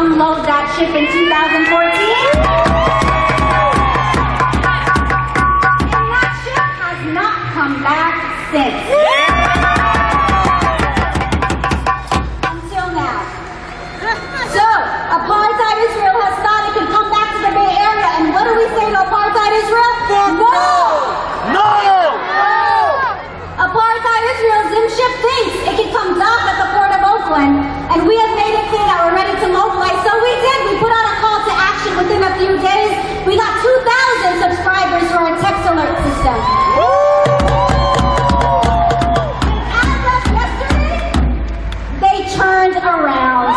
unload that ship in 2014. And that ship has not come back since. Until now. So, apartheid Israel has thought it could come back to the Bay Area, and what do we say to apartheid Israel? No! No! Apartheid Israel ship thinks it can come dock at the port of Oakland, and we have made it clear that we're ready to mobilize. So we did. We put out a call to action within a few days. We got 2,000 subscribers to our text alert system. And as of yesterday, they turned around.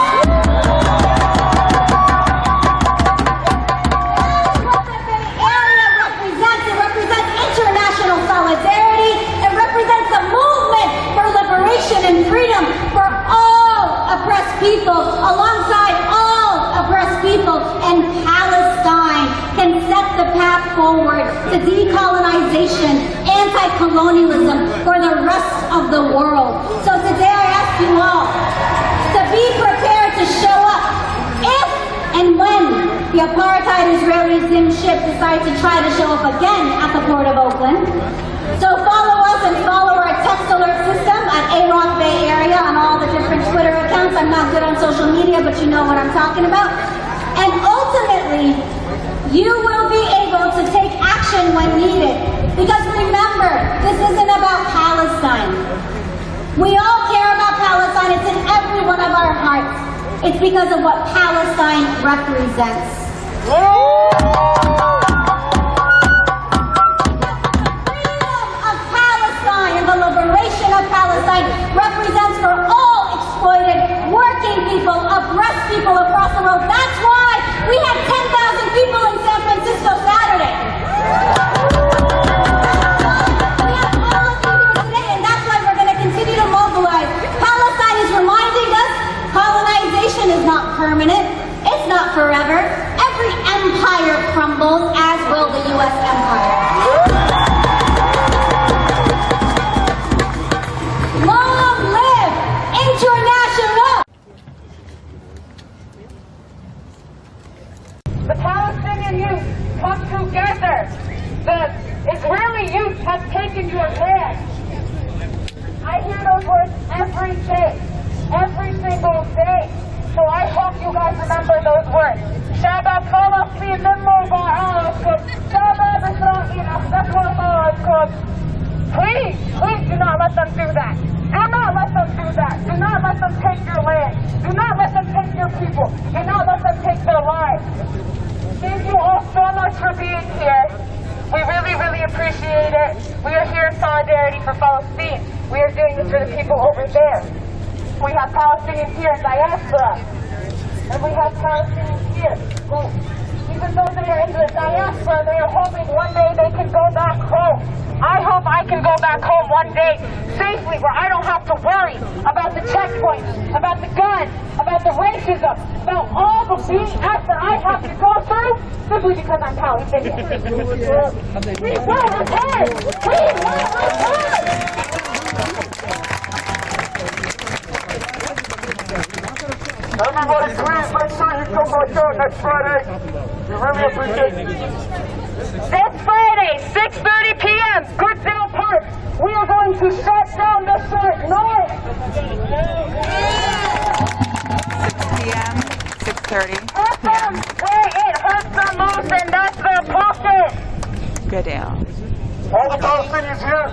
That's what the Bay Area represents. It represents international solidarity. It represents the movement for liberation and freedom for all oppressed people, alongside all oppressed people. And Palestine can set the path forward to decolonization, anti-colonialism for the rest of the world. So today I ask you all to be prepared to show up if and when the apartheid Israeli ship decides to try to show up again at the port of Oakland. So follow us and follow our text alert system at AROC Bay Area on all the different Twitter accounts. I'm not good on social media, but you know what I'm talking about. And ultimately, you will be able to take action when needed. Because remember, this isn't about Palestine. We all care about Palestine. It's in every one of our hearts. It's because of what Palestine represents. The liberation of Palestine represents for all exploited working people, oppressed people across the world. That's why we had 10,000 people in San Francisco Saturday. We have all of you here today, and that's why we're going to continue to mobilize. Palestine is reminding us colonization is not permanent. It's not forever. Every empire crumbles, as will the U.S. empire. The Palestinian youth come together. The Israeli youth has taken your land. I hear those words every day, every single day. So I hope you guys remember those words. Shabbat Palestine Shabbat Israel. Please do not let them do that. Do not let them do that. Do not let them take your land. Do not let them take your people. Do not let them take their lives. Thank you all so much for being here. We really, really appreciate it. We are here in solidarity for Palestine. We are doing this for the people over there. We have Palestinians here in diaspora. And we have Palestinians here who, even though they are in the diaspora, they are hoping one day they can go back home. I hope I can go back home one day safely, where I don't have to worry about the checkpoints, about the guns, about the racism, about all the BS that I have to go through simply because I'm Palestinian. We will return! We will return! Everybody, please make sure you come back out next Friday. We really appreciate it. This Friday, 6:30 p.m., Goodell Park, we are going to shut down the short north. 6 p.m., 6:30 p.m. Where it hurts the most, and that's the profit. Goodell. All the Palestinians here,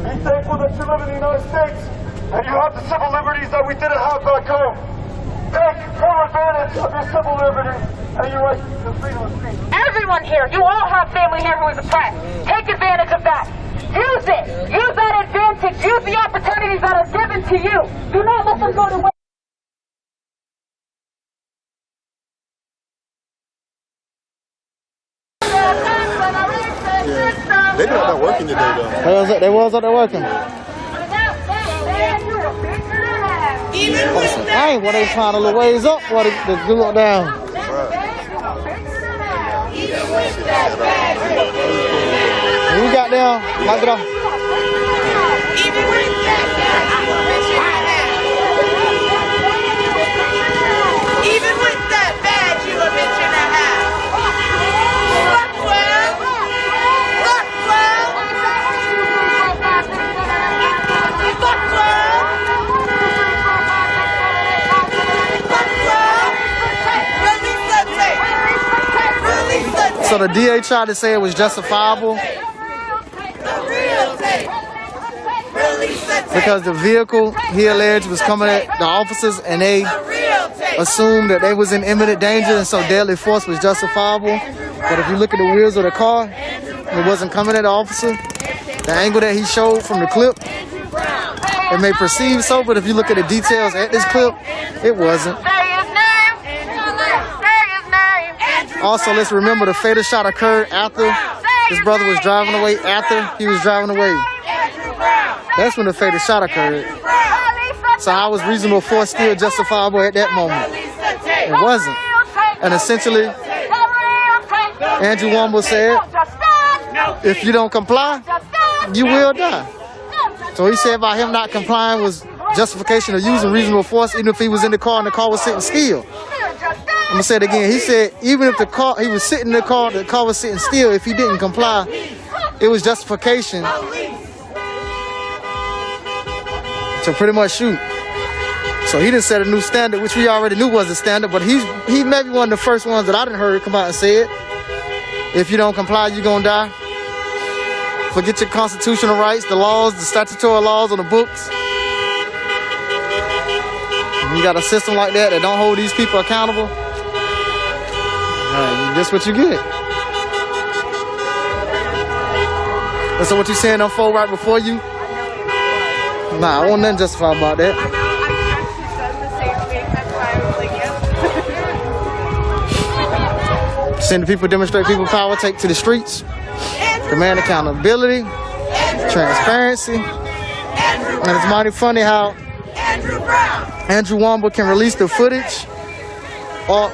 be thankful that you live in the United States and you have the civil liberties that we didn't have back home. Take full advantage of your civil liberties and your right to freedom of speech. Everyone here, you all have family here who is oppressed. Take advantage of that. Use it. Use that advantage. Use the opportunities that are given to you. Do not let them go to waste. They've been out there working today, though. They was out there working. I ain't what they trying to little ways up, what they do look down. We got down, knock it off. Even with that, the DA tried to say it was justifiable because the vehicle, he alleged, was coming at the officers and they assumed that they was in imminent danger and so deadly force was justifiable. But if you look at the wheels of the car, it wasn't coming at the officer. The angle that he showed from the clip, it may perceive so, but if you look at the details at this clip, it wasn't. Also, let's remember the fatal shot occurred after his brother was driving away, after he was driving away. That's when the fatal shot occurred. So how was reasonable force still justifiable at that moment? It wasn't. And essentially, Andrew Womble said, if you don't comply, you will die. So he said about him not complying was justification of using reasonable force even if he was in the car and the car was sitting still. I'm gonna say it again. He said even if he was sitting in the car was sitting still, if he didn't comply, it was justification to pretty much shoot. So he didn't set a new standard, which we already knew was a standard, but he may be one of the first ones that I didn't heard come out and say it. If you don't comply, you're gonna die. Forget your constitutional rights, the laws, the statutory laws on the books. You got a system like that don't hold these people accountable. That's what you get. And so what you saying unfold right before you? Nah, I want nothing justified about that. Send the people, demonstrate people power, take to the streets, demand accountability, transparency. And it's mighty funny how Andrew Womble can release the footage, or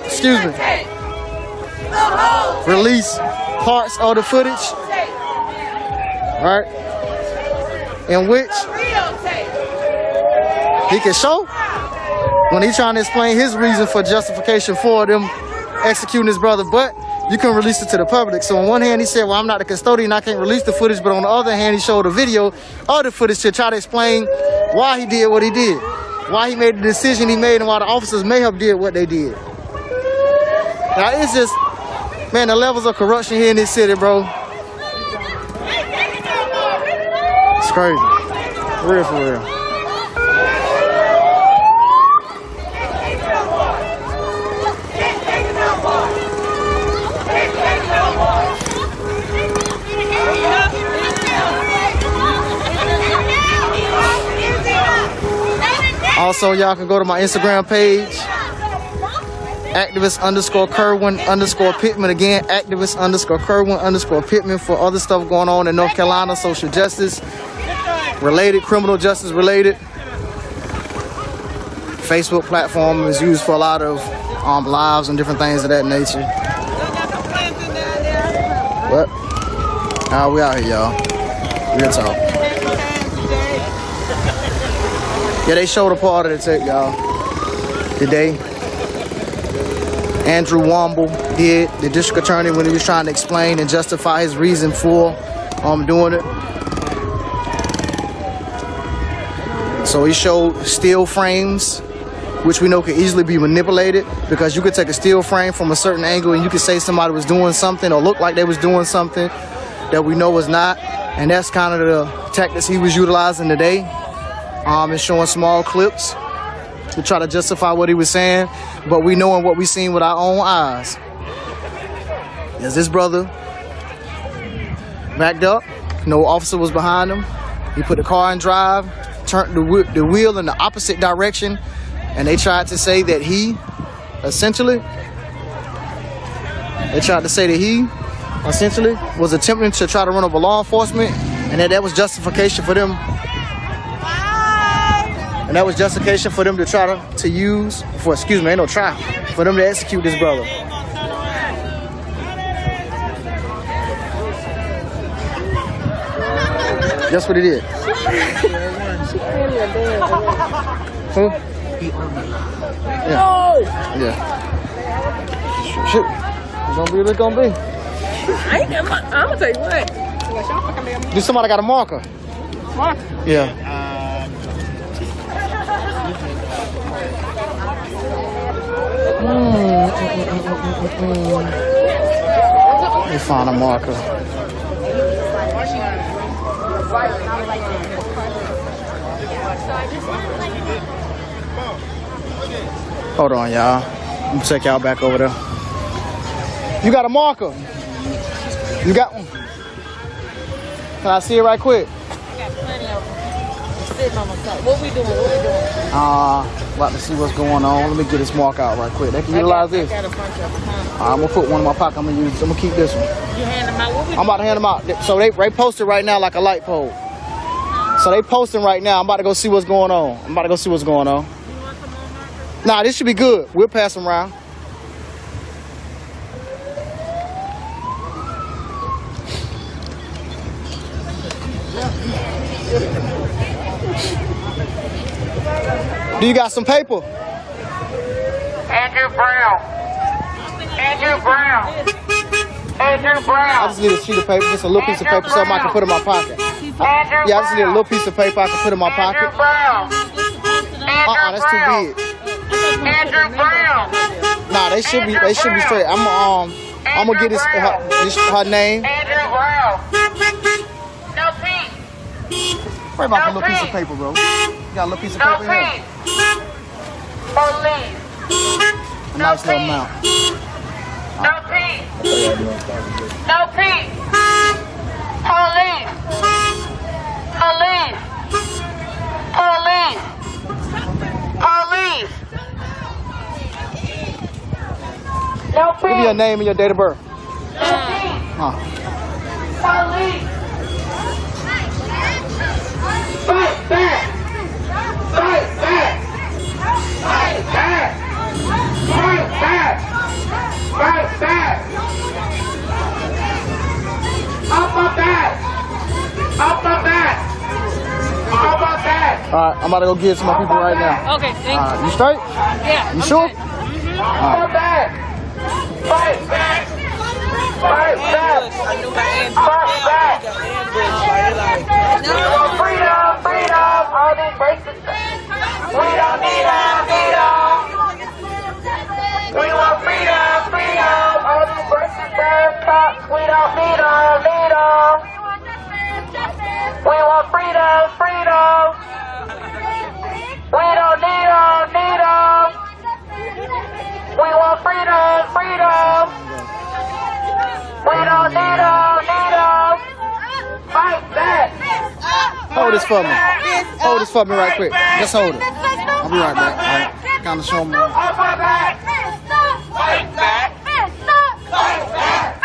release parts of the footage, right, in which he can show when he's trying to explain his reason for justification for them executing his brother, but you can release it to the public. So on one hand, he said, well, I'm not the custodian, I can't release the footage, but on the other hand, he showed a video of the footage to try to explain why he did what he did, why he made the decision he made, and why the officers may have did what they did. Now, it's just, man, the levels of corruption here in this city, bro. It's crazy. Real for real. Also, y'all can go to my Instagram page, activist_Kerwin_Pittman. Again, activist_Kerwin_Pittman for other stuff going on in North Carolina, social justice related, criminal justice related. Facebook platform is used for a lot of lives and different things of that nature. What? We out here, y'all. Real talk. Yeah, they showed a part of the tape, y'all, today. Andrew Womble did, the district attorney, when he was trying to explain and justify his reason for doing it. So he showed steel frames, which we know can easily be manipulated, because you could take a steel frame from a certain angle and you could say somebody was doing something or look like they was doing something that we know was not. And that's kind of the tactics he was utilizing today. And showing small clips to try to justify what he was saying, but we knowing what we seen with our own eyes. As this brother backed up, no officer was behind him. He put the car in drive, turned the wheel in the opposite direction, and they tried to say that he essentially was attempting to try to run over law enforcement, and that was justification for them. And that was justification for them to try to use, for them to execute this brother. That's what he did. Who? Yeah. Shit. It's gonna be what it's gonna be. I'm gonna tell you what. Do somebody got a marker? Marker? Yeah. Let me find a marker. Hold on, y'all. Let me check y'all back over there. You got a marker? You got one? Can I see it right quick? I got plenty of them. Sitting on my side. What we doing? About to see what's going on. Let me get this marker out right quick. They can utilize this. I got a bunch of them. I'm gonna put one in my pocket. I'm gonna keep this one. You hand them out. What we I'm about to hand them out. So they posted right now like a light pole. So they posting right now. I'm about to go see what's going on. Nah, this should be good. We'll pass them around. Do you got some paper? Andrew Brown. Andrew Brown. Andrew Brown. I just need a sheet of paper, just a little piece of paper, something I can put in my pocket. Andrew Yeah, I just need a little piece of paper I can put in my pocket. Andrew Brown. That's too big. Andrew Brown. Nah, they should be straight. I'm gonna get her name. Andrew Brown. No peace. Worry about the little piece of paper, bro. You got a little piece of No paper here? peace. Police. A nice little amount. No peace. No peace. Police. Police. Police. Police. No Give me your peace. name and your date of birth. No peace. Huh. Police. Fight back. Fight back. Fight back. Fight back. Fight back. Up my back. Up my back. Up my back. All right, I'm about to go get some more people right now. Okay, thank you. You straight? Yeah. You sure? Up my back. Fight back. Fight back. Fight back. We want freedom, freedom. All these racist. We don't need them, freedom. We want freedom, freedom. All these racist ass cops. We don't need them, need them. We want freedom, freedom. We don't need them, need them. We want freedom, freedom. We don't need them, need them. Fight back. Hold this for me. Hold this for me right quick. Just hold it. I'll be right back. All right. Kind of show them. Up my back. Fight back. Fight back.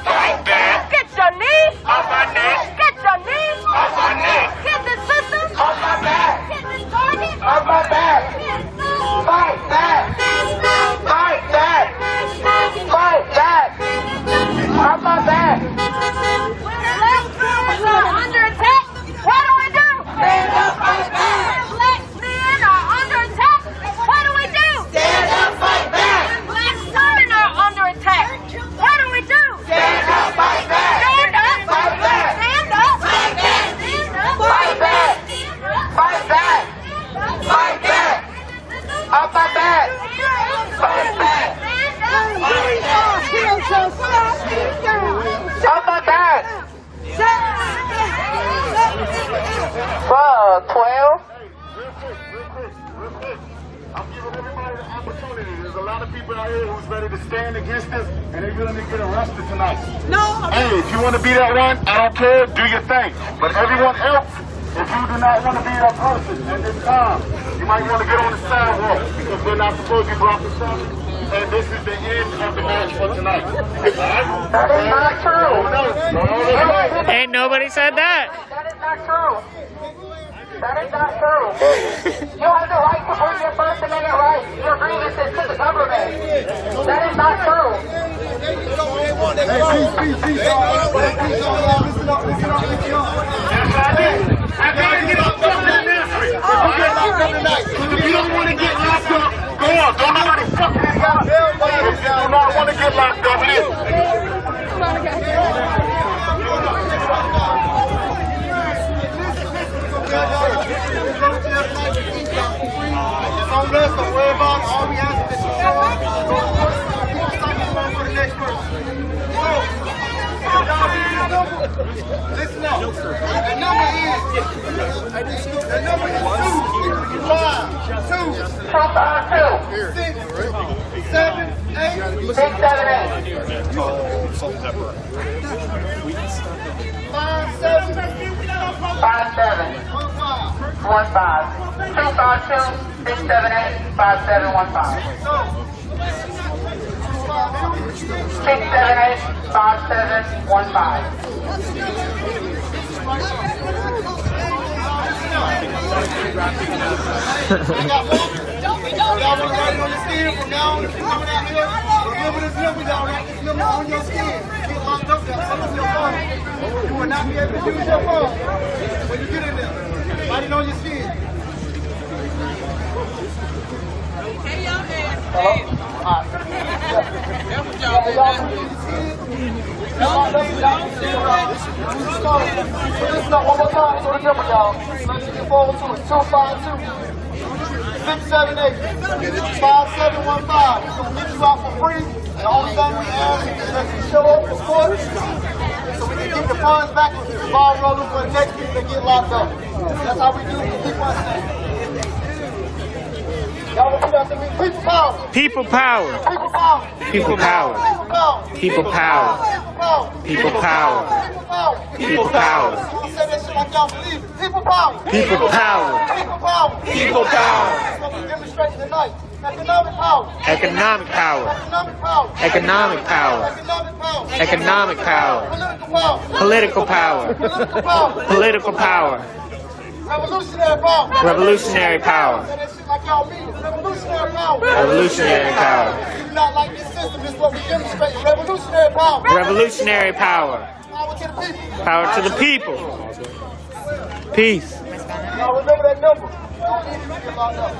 Fight back. Get your knees, Up my neck. get your knees, Up my neck. get the system, Up my back. get this target, Up my back. Fight back. Fight back. Fight back. Up my back. We're under attack. What do we do? Stand up, fight back. Black men are under attack. What do we do? Stand up, fight back. Black women are under attack. What do we do? Stand up, fight back. Stand up. Fight back. Stand up. Fight back. Stand up. Fight back. Fight back. Fight back. Up my back. Fight back. Up my back. 12. I'm giving everybody the opportunity. There's a lot of people out here who's ready to stand against this, and they're willing to get arrested tonight. Hey, if you want to be that one, I don't care. Do your thing. But everyone else, if you do not want to be that person at this time, you might want to get on the sidewalk because we're not supposed to be blocking something. And this is the end of the match for tonight. That is not true. Ain't nobody said that. That is not true. That is not true. You have the right to bring your First Amendment rights, your grievances to the government. That is not true. I gotta get up something in this. If you don't want to get locked up, go on. Don't nobody fucking it up. If you do not want to get locked up, Don't worry about it. All we ask is to show up. Don't stop for the next person. Listen up. The number is 2, 7, 8. 6, 7, 8. 5, 7. 5, 7. 1, 5. 2, 5, 2, 6, 7, 8, 5, 7, 1, 5. 6, 7, 8, 5, 7, 1, 5. Y'all want to write it on your skin from now on? If you coming out here, remember this number, y'all. Write this number on your skin. Get locked up there. Hold up your phone. You will not be able to use your phone when you get in there. Write it on your skin. Hello? All right. Listen up one more time. So remember, y'all. Let's get forward to it. 252. 678 5715. We're gonna get you out for free. The only thing we ask is that you show up for sport so we can get the funds back and the ball rolling for the next people that get locked up. That's how we do it. Keep on saying. Y'all repeat after me. People power. People power. People power. People power. People power. People power. People power. People power. Y'all say that shit like y'all believe it. People power. People power. People power. People power. That's what we're demonstrating tonight. Economic power. Economic power. Economic power. Economic power. Economic power. Economic power. Political power. Political power. Political power. Political power. Revolutionary power. Revolutionary power. Say that shit like y'all mean it. Revolutionary power. Revolutionary power. If you not like this system, this is what we demonstrate. Revolutionary power. Revolutionary power. Power to the people. Power to the people. Peace. Y'all remember that number. Y'all need to get locked up.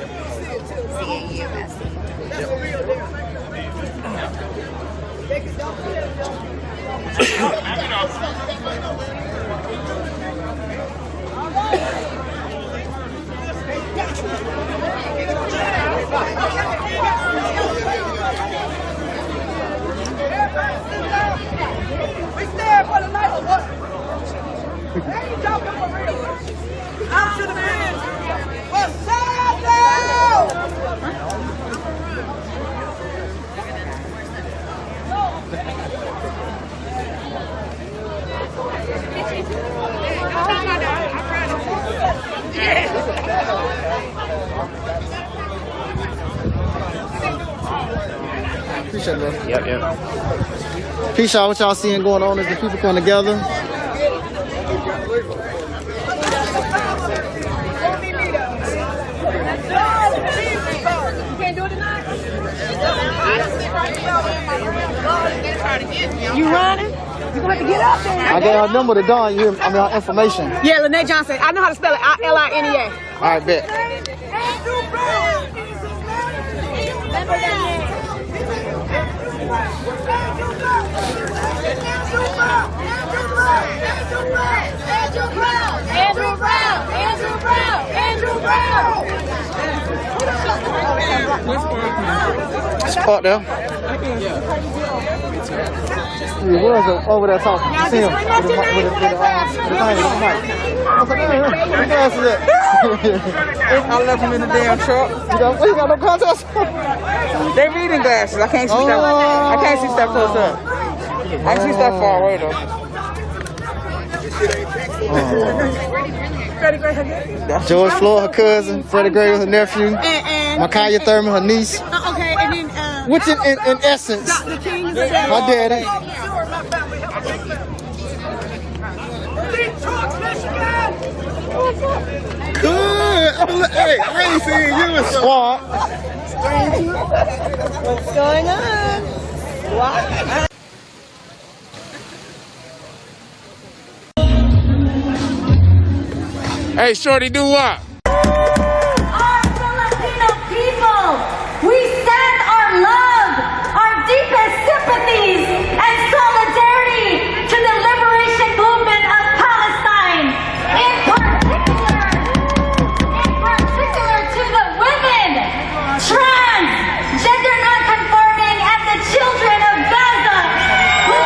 We stand for the neighborhood. They ain't joking for real. I'm to the man. What's Appreciate it, bro. Yep. Peace out. What y'all seeing going on as the people come together? You running? You gonna have to get up there. I got her number to Dawn. You hear? I mean, her information. Yeah, Lynette Johnson. I know how to spell it. L-I-N-E-A. All right, bet. Spot there. Yeah, where's the over there talking? You see him with the mic. I left them in the damn truck. You got no contacts? They reading glasses. I can't see stuff. I can't see stuff close up. I can see stuff far away though. George Floyd, her cousin. Freddie Gray, her nephew. Ma'Khia Thurman, her niece. Okay, and then Which in essence, Dr. King. my daddy. Good. Hey, I ain't seen you in some. What's going on? What? Hey, shorty, do what? Our Filipino people, we send our love, our deepest sympathies and solidarity to the liberation movement of Palestine. In particular to the women, trans, gender non-conforming, and the children of Gaza who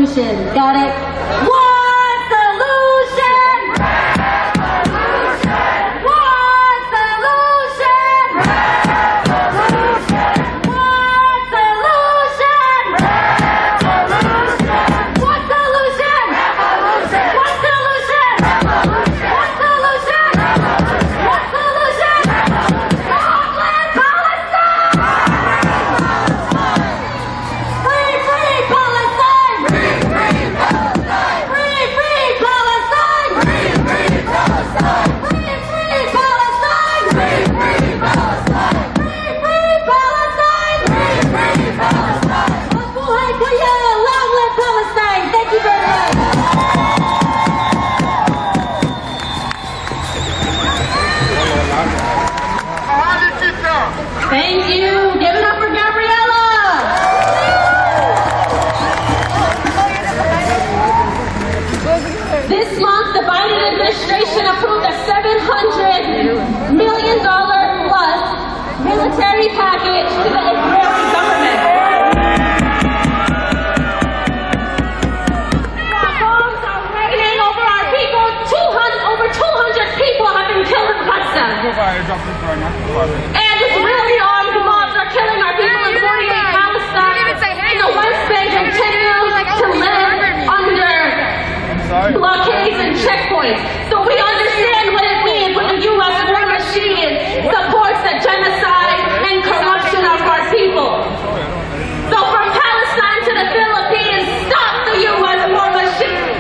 solution. Got it? One solution! One solution! One solution! One solution! One solution! One solution! One solution! Oakland, Palestine! Free, free Palestine! Free, free Palestine! Free, free Palestine! Free, free Palestine! Free, free Palestine! Free, free Palestine! Free, free Palestine! Free, free Palestine! Mabuhay kayo! Long live Palestine! Thank you very much! Thank you. Give it up for Gabriella. This month, the Biden administration approved a $700 million plus military package to the Israeli government. Bombs are raining over our people. Over 200 people have been killed in Gaza. And Israeli armed mobs are killing our people in 48 Palestine. And the West Bank continues to live under blockades and checkpoints. So we understand what it means when the U.S. war machine supports the genocide and corruption of our people. So from Palestine to the Philippines, stop the U.S. war machine.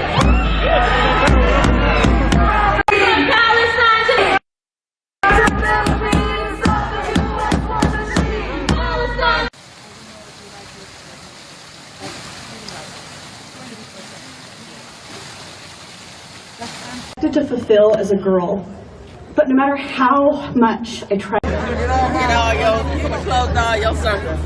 From Palestine to the Philippines, stop the U.S. war machine. Palestine. To fulfill as a girl, but no matter how much I try. Get all your clothes down your circle.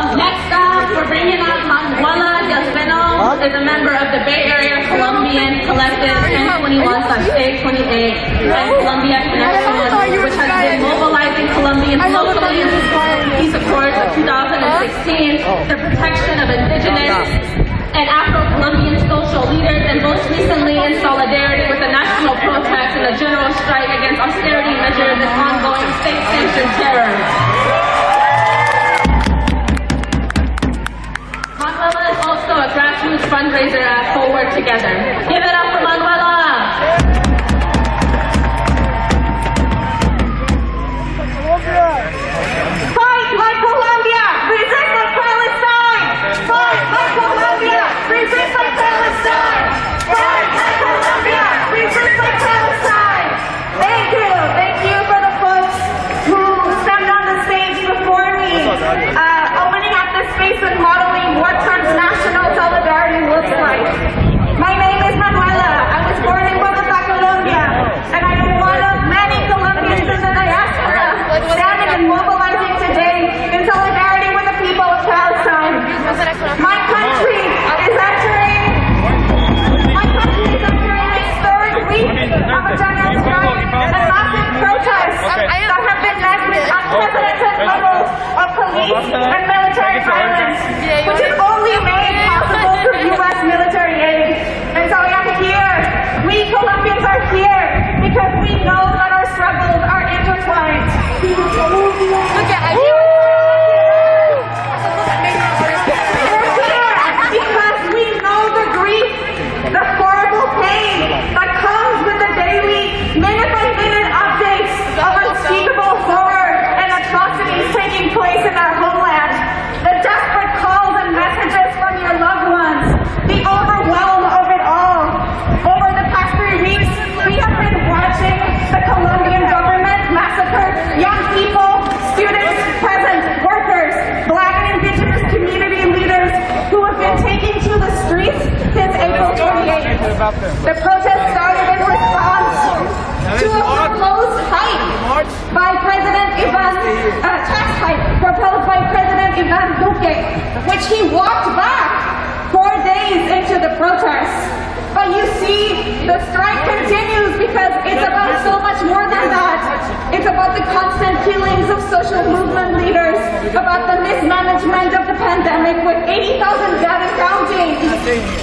Next up, we're bringing up Manuela Delfino, is a member of the Bay Area Colombian Collective 1021/Day28 and Colombia Connection, which has been mobilizing Colombians locally in peace accords of 2016, the protection of indigenous and Afro-Colombian social leaders, and most recently in solidarity with the national protest and the general strike against austerity measures and ongoing state-sanctioned terror. Manuela is also a grassroots fundraiser at Forward Together. Give it up for Manuela! Fight like Colombia! Resist like Palestine! Fight like Colombia! Resist like Palestine! Fight like Colombia! Resist like Palestine! Thank you! Thank you for the folks who stepped on the stage The protest started in response to a proposed hike by President tax hike proposed by President Ivan Duque, which he walked back 4 days into the protests. But you see, the strike continues because it's about so much more than that. It's about the constant killings of social movement leaders, about the mismanagement of the pandemic with 80,000 dead and counting.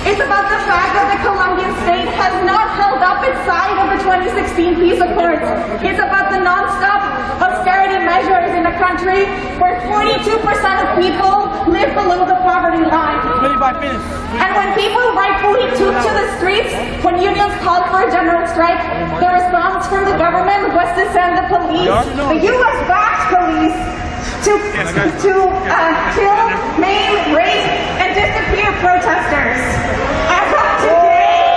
It's about the fact that the Colombian state has not held up its side of the 2016 peace accords. It's about the non-stop austerity measures in a country where 42% of people live below the poverty line. And when people rightfully took to the streets, when unions called for a general strike, the response from the government was to send the police, the U.S.-backed police, to kill, maim, rape, and disappear protesters. As of today,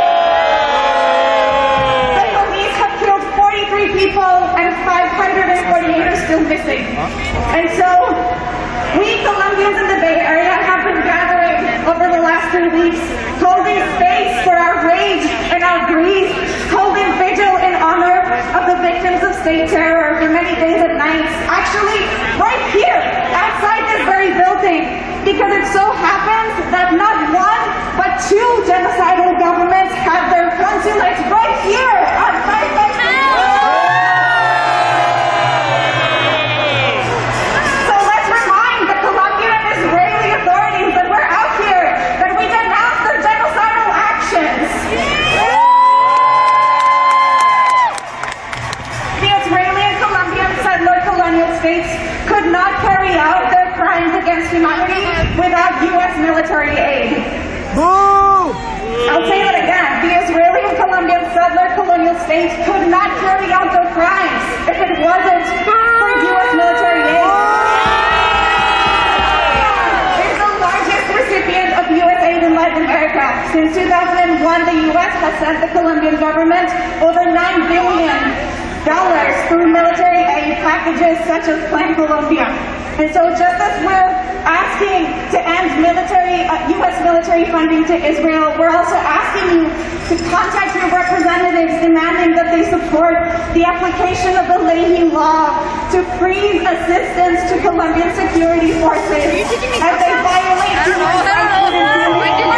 the police have killed 43 people and 548 are still missing. And so, we Colombians in the Bay Area have been gathering over the last 3 weeks, holding space for our rage and our grief, holding vigil in honor of the victims of state terror for many days and nights. Actually, right here, outside this very building, because it so happens that not one, but 2 genocidal governments have their consulates right here outside my states could not carry out their crimes against humanity without U.S. military aid. Boo! I'll say that again. The Israeli and Colombian settler colonial states could not carry out their crimes if it wasn't for U.S. military aid. It's the largest recipient of U.S. aid in Latin America. Since 2001, the U.S. has sent the Colombian government over $9 billion through military aid packages such as Plan Colombia. And so just as we're asking to end U.S. military funding to Israel, we're also asking you to contact your representatives demanding that they support the application of the Leahy Law to freeze assistance to Colombian security forces as they violate human rights within Colombia.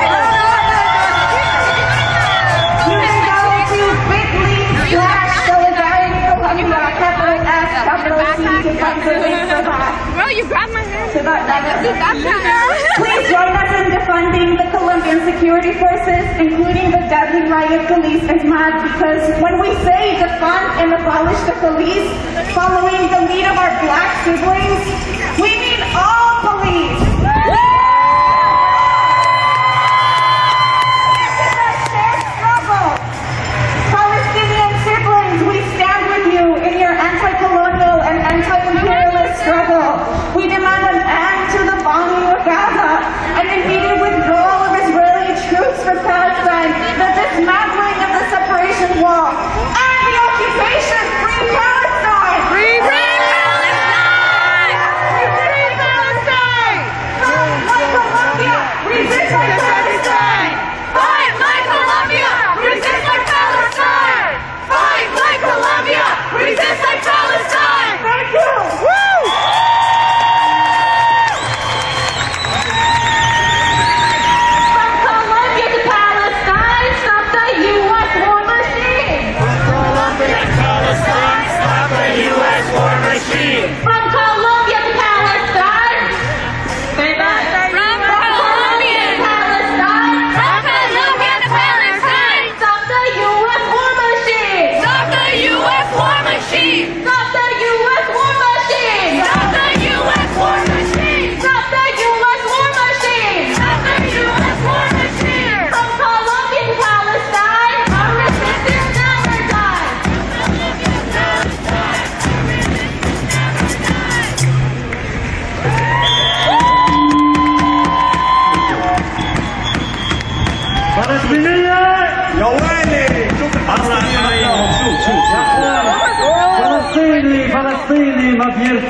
You can go to bit.ly/solidarity Colombia, capital S, capital C, to find the link for that. Bro, you grabbed my hand. Please join us in defunding the Colombian security forces, including the deadly riot police ESMAD, because when we say defund and abolish the police, following the lead of our black siblings, we mean all police. This is a shared struggle. Palestinian siblings, we stand with you in your anti-colonial and anti-imperialist struggle. We demand an end to the bombing of Gaza, an immediate withdrawal of Israeli troops from Palestine, the dismantling of the separation wall, and the occupation. Free Palestine! Free Palestine! Free Palestine!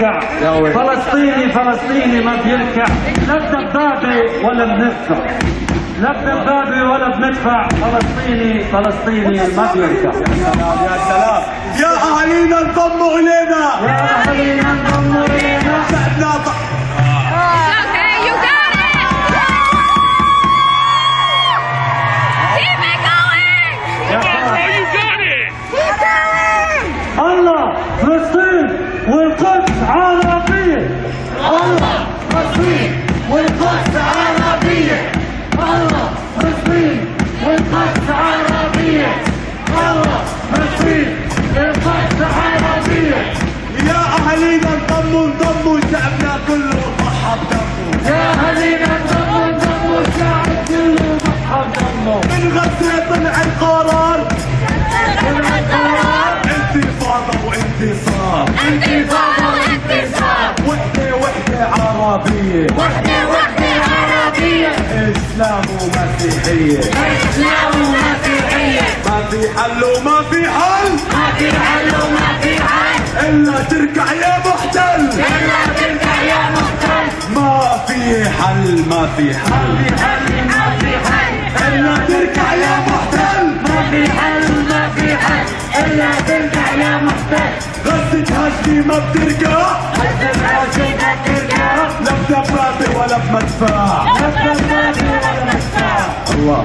بيركع فلسطيني ما بيركع لا بدبابة ولا بندفع لا بدبابة ولا بندفع فلسطيني ما بيركع. يا سلام يا سلام. يا أهالينا انضموا إلينا. شعبنا الله فلسطين والقدس عربية. الله فلسطين والقدس عربية. الله فلسطين والقدس عربية. الله فلسطين والقدس عربية. يا أهالينا انضموا شعبنا كله ضحى بدمه. يا أهالينا انضموا الشعب كله ضحى بدمه. من غزة طلع القرار. انتفاضة وانتصار. وحدة عربية. إسلام ومسيحية. ما في حل وما في حل. إلا تركع يا محتل. ما في حل. إلا تركع يا محتل. غزة هاشمي ما بترجع. لا بدبابة ولا بمدفع. الله.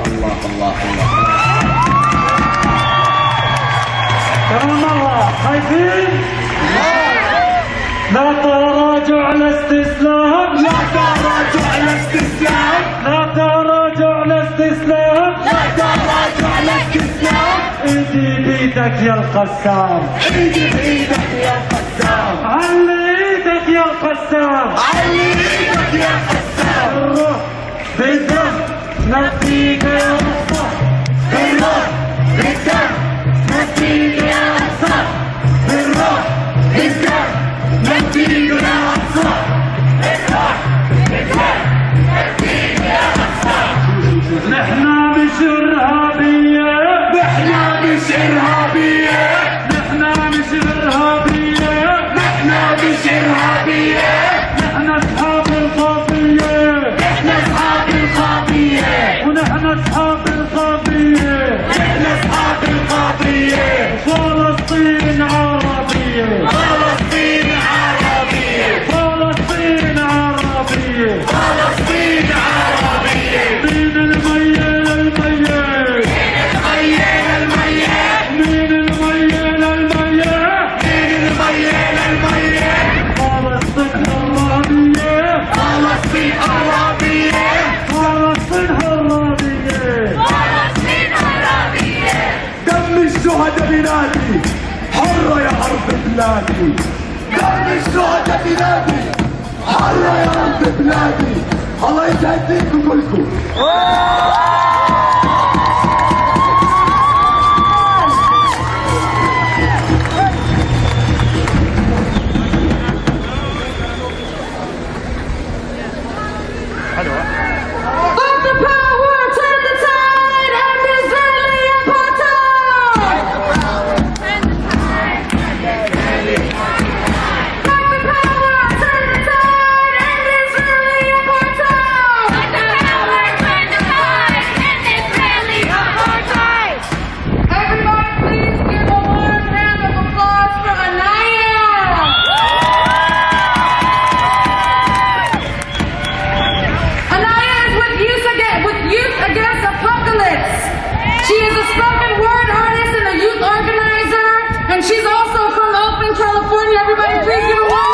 كمان مرة خايفين؟ لا تراجع على استسلام. ايدي بيدك يا القسام. علي ايدك يا القسام. الروح بالدم نفديك يا مصطفى. بالروح بالدم نفديك يا مصطفى. نحنا مش إرهابية. نحنا أصحاب القضية. ونحن أصحاب القضية. فلسطين عربية. من الميل الميت. فلسطين عربية. دم الشهداء بنادي. حرة يا أرض بلادي. الله يسعد فيكم كلكم. She's also from Oakland, California. Everybody please give her one.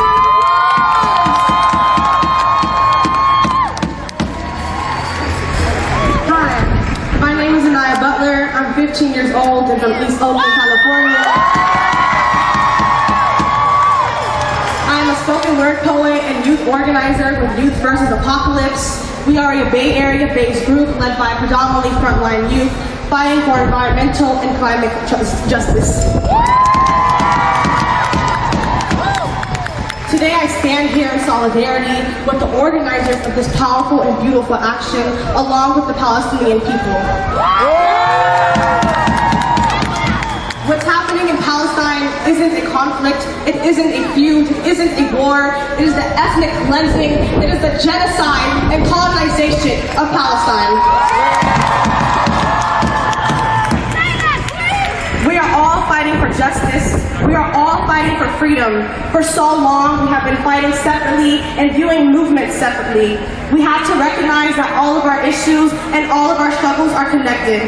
Hi, my name is Anaya Butler. I'm 15 years old and from East Oakland, California. I am a spoken word poet and youth organizer with Youth versus Apocalypse. We are a Bay Area-based group led by predominantly frontline youth fighting for environmental and climate justice. Today I stand here in solidarity with the organizers of this powerful and beautiful action, along with the Palestinian people. What's happening in Palestine isn't a conflict It isn't a feud. It isn't a war. It is the ethnic cleansing. It is the genocide and colonization of Palestine. We are all fighting for justice. We are all fighting for freedom. For so long, we have been fighting separately and viewing movements separately. We have to recognize that all of our issues and all of our struggles are connected.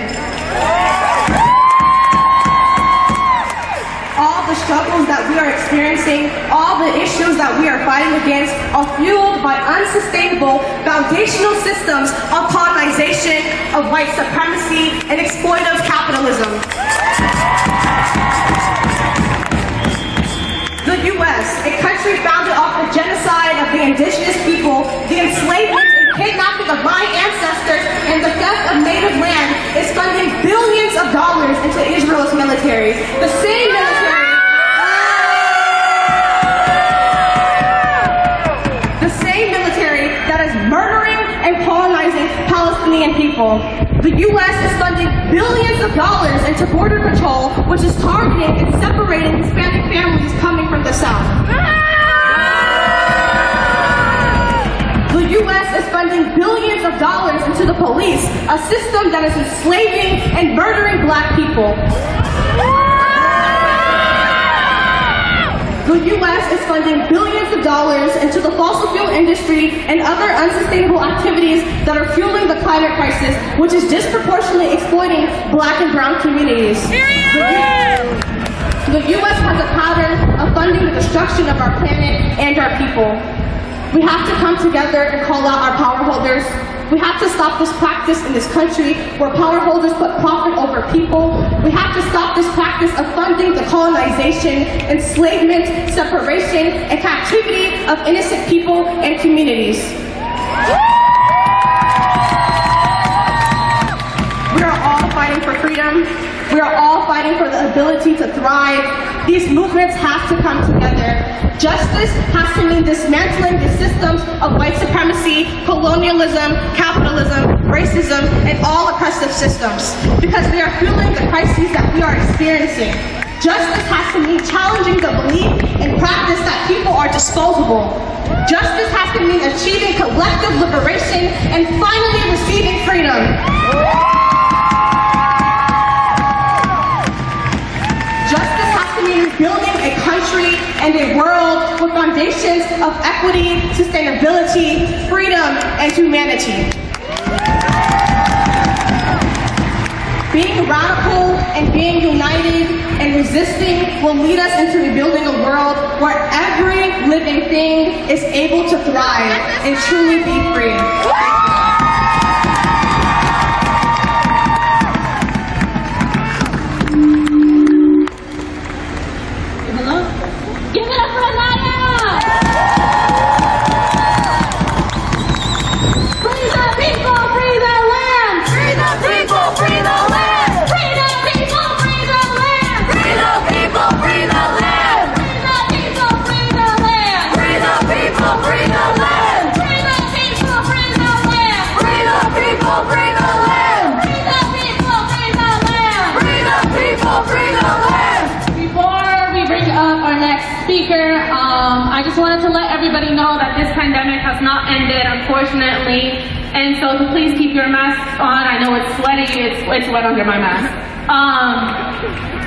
All the struggles that we are experiencing, all the issues that we are fighting against are fueled by unsustainable foundational systems of colonization, of white supremacy, and exploitative capitalism. The U.S., a country founded off the genocide of the indigenous people, the enslavement and kidnapping of my ancestors, and the theft of native land, is funding billions of dollars into Israel's military. The same military that is murdering and colonizing Palestinian people. The U.S. is funding billions of dollars into border control, which is targeting and separating Hispanic families coming from the South. The U.S. is funding billions of dollars into the police, a system that is enslaving and murdering black people. The U.S. is funding billions of dollars into the fossil fuel industry and other unsustainable activities that are fueling the climate crisis, which is disproportionately exploiting black and brown communities. The U.S. has a pattern of funding the destruction of our planet and our people. We have to come together and call out our power holders. We have to stop this practice in this country where power holders put profit over people. We have to stop this practice of funding the colonization, enslavement, separation, and captivity of innocent people and communities. We are all fighting for freedom. We are all fighting for the ability to thrive. These movements have to come together. Justice has to mean dismantling the systems of white supremacy, colonialism, capitalism, racism, and all oppressive systems, because they are fueling the crises that we are experiencing. Justice has to mean challenging the belief and practice that people are disposable. Justice has to mean achieving collective liberation and finally receiving freedom. Justice has to mean building a country and a world with foundations of equity, sustainability, freedom, and humanity. Being radical and being united and resisting will lead us into rebuilding a world where every living thing is able to thrive and truly be free. Give it up for Anaya! Free the people, free the land! Free the people, free the land! Free the people, free the land! Free the people, free the land! Free the people, free the land! Free the people, free the land! Free the people, free the land! Free the people, free the land! Free the people, free the land! Before we bring up our next speaker, I just wanted to let everybody know that this pandemic has not ended, unfortunately, and so to please keep your masks on. I know it's sweaty, it's wet under my mask.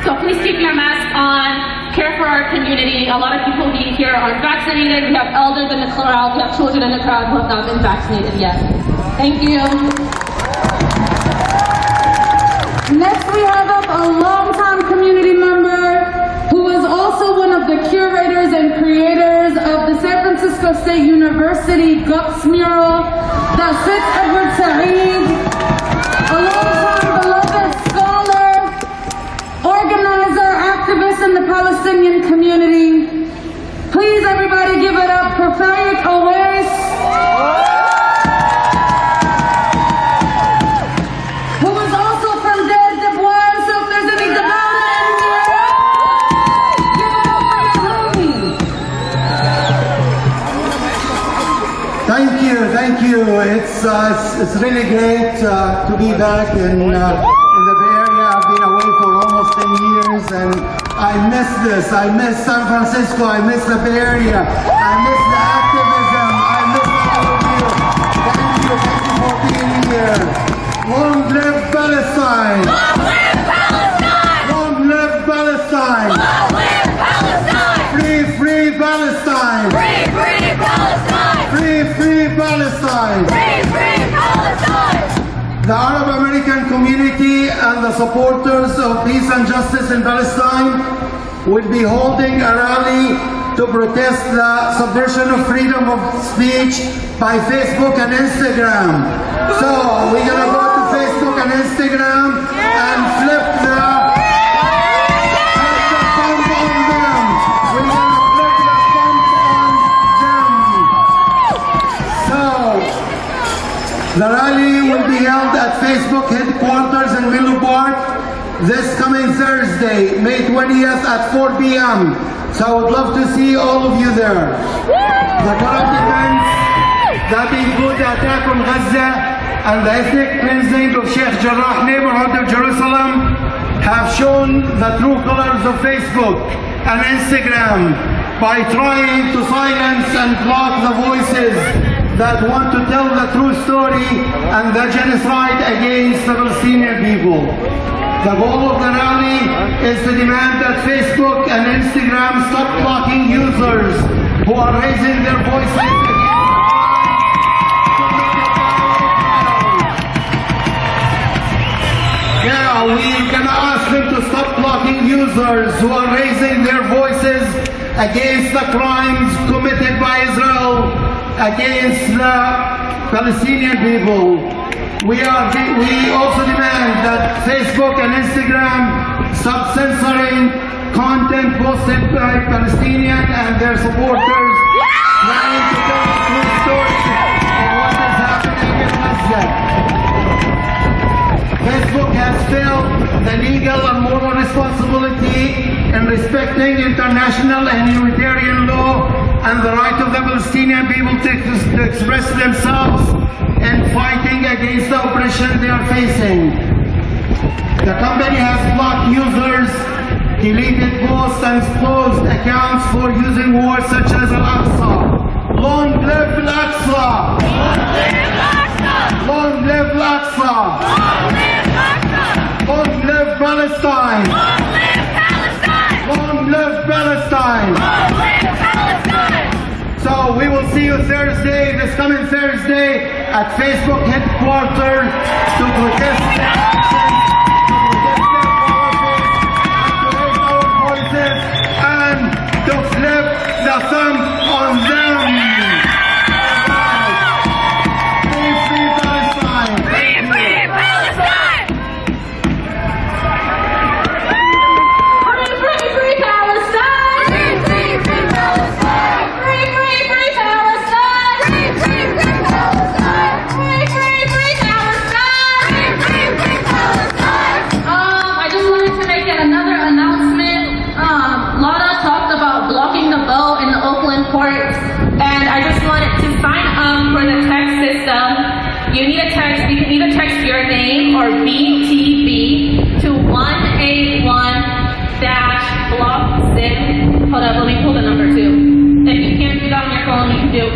So please keep your mask on, care for our community. A lot of people here aren't vaccinated. We have elders in the crowd, we have children in the crowd who have not been vaccinated yet. Thank you. Next we have up a longtime community member who is also one of the curators and creators of the San Francisco State University Guts mural, Sid Edward Saeed, a longtime beloved scholar, organizer, activist in the Palestinian community. Please everybody give it up for Faik Owais, who is also from Dead Dubois, so if there's any Devona in here, give it up for your homie. Thank you. It's really great to be back in the Bay Area. I've been away for almost 10 years, and I miss this. I miss San Francisco. I miss the Bay Area. I miss the activism. I miss all of you. Thank you for being here. Long live Palestine. Long live Palestine! Long live Palestine. Long live Palestine! Free, free Palestine. Free, free Palestine! Free, free Palestine. Free, free Palestine! The Arab American community and the supporters of peace and justice in Palestine will be holding a rally to protest the subversion of freedom of speech by Facebook and Instagram. So we're gonna go to Facebook and Instagram and flip the bump on them. We're gonna flip the bump on them. So the rally will be held at Facebook headquarters in Menlo Park this coming Thursday, May 20th at 4 p.m. So I would love to see all of you there. The current events that include the attack on Gaza and the ethnic cleansing of Sheikh Jarrah neighborhood of Jerusalem have shown the true colors of Facebook and Instagram by trying to silence and block the voices that want to tell the true story and the genocide against the Palestinian people. The goal of the rally is to demand that Facebook and Instagram stop blocking users who are raising their voices Yeah, we're gonna ask them to stop blocking users who are raising their voices against the crimes committed by Israel against the Palestinian people. We also demand that Facebook and Instagram stop censoring content posted by Palestinians and their supporters trying to tell the true story of what is happening in Gaza. Facebook has failed the legal and moral responsibility in respecting international and humanitarian law and the right of the Palestinian people to express themselves and fighting against the oppression they are facing. The company has blocked users, deleted posts, and closed accounts for using words such as Al-Aqsa. Long live Al-Aqsa! Long live Al-Aqsa! Long live Palestine! Long live Palestine! So we will see you Thursday, this coming Thursday, at Facebook headquarters to protest the actions, to protest their policies, and to raise our voices and to flip the thumb on them. Free, free Palestine! Free, free Palestine! Free, free, free Palestine! Free, free, free Palestine! Free, free, free Palestine! Free, free, free Palestine! Free, free, free Palestine! Free, free, free Palestine! I just wanted to make another announcement. Lana talked about blocking the vote in the Oakland courts, and I just wanted to sign up for the text system. You need a text. You can either text your name or BTB to 181-block-SIM. Hold up, let me pull the number too. If you can't do that on your phone, you can do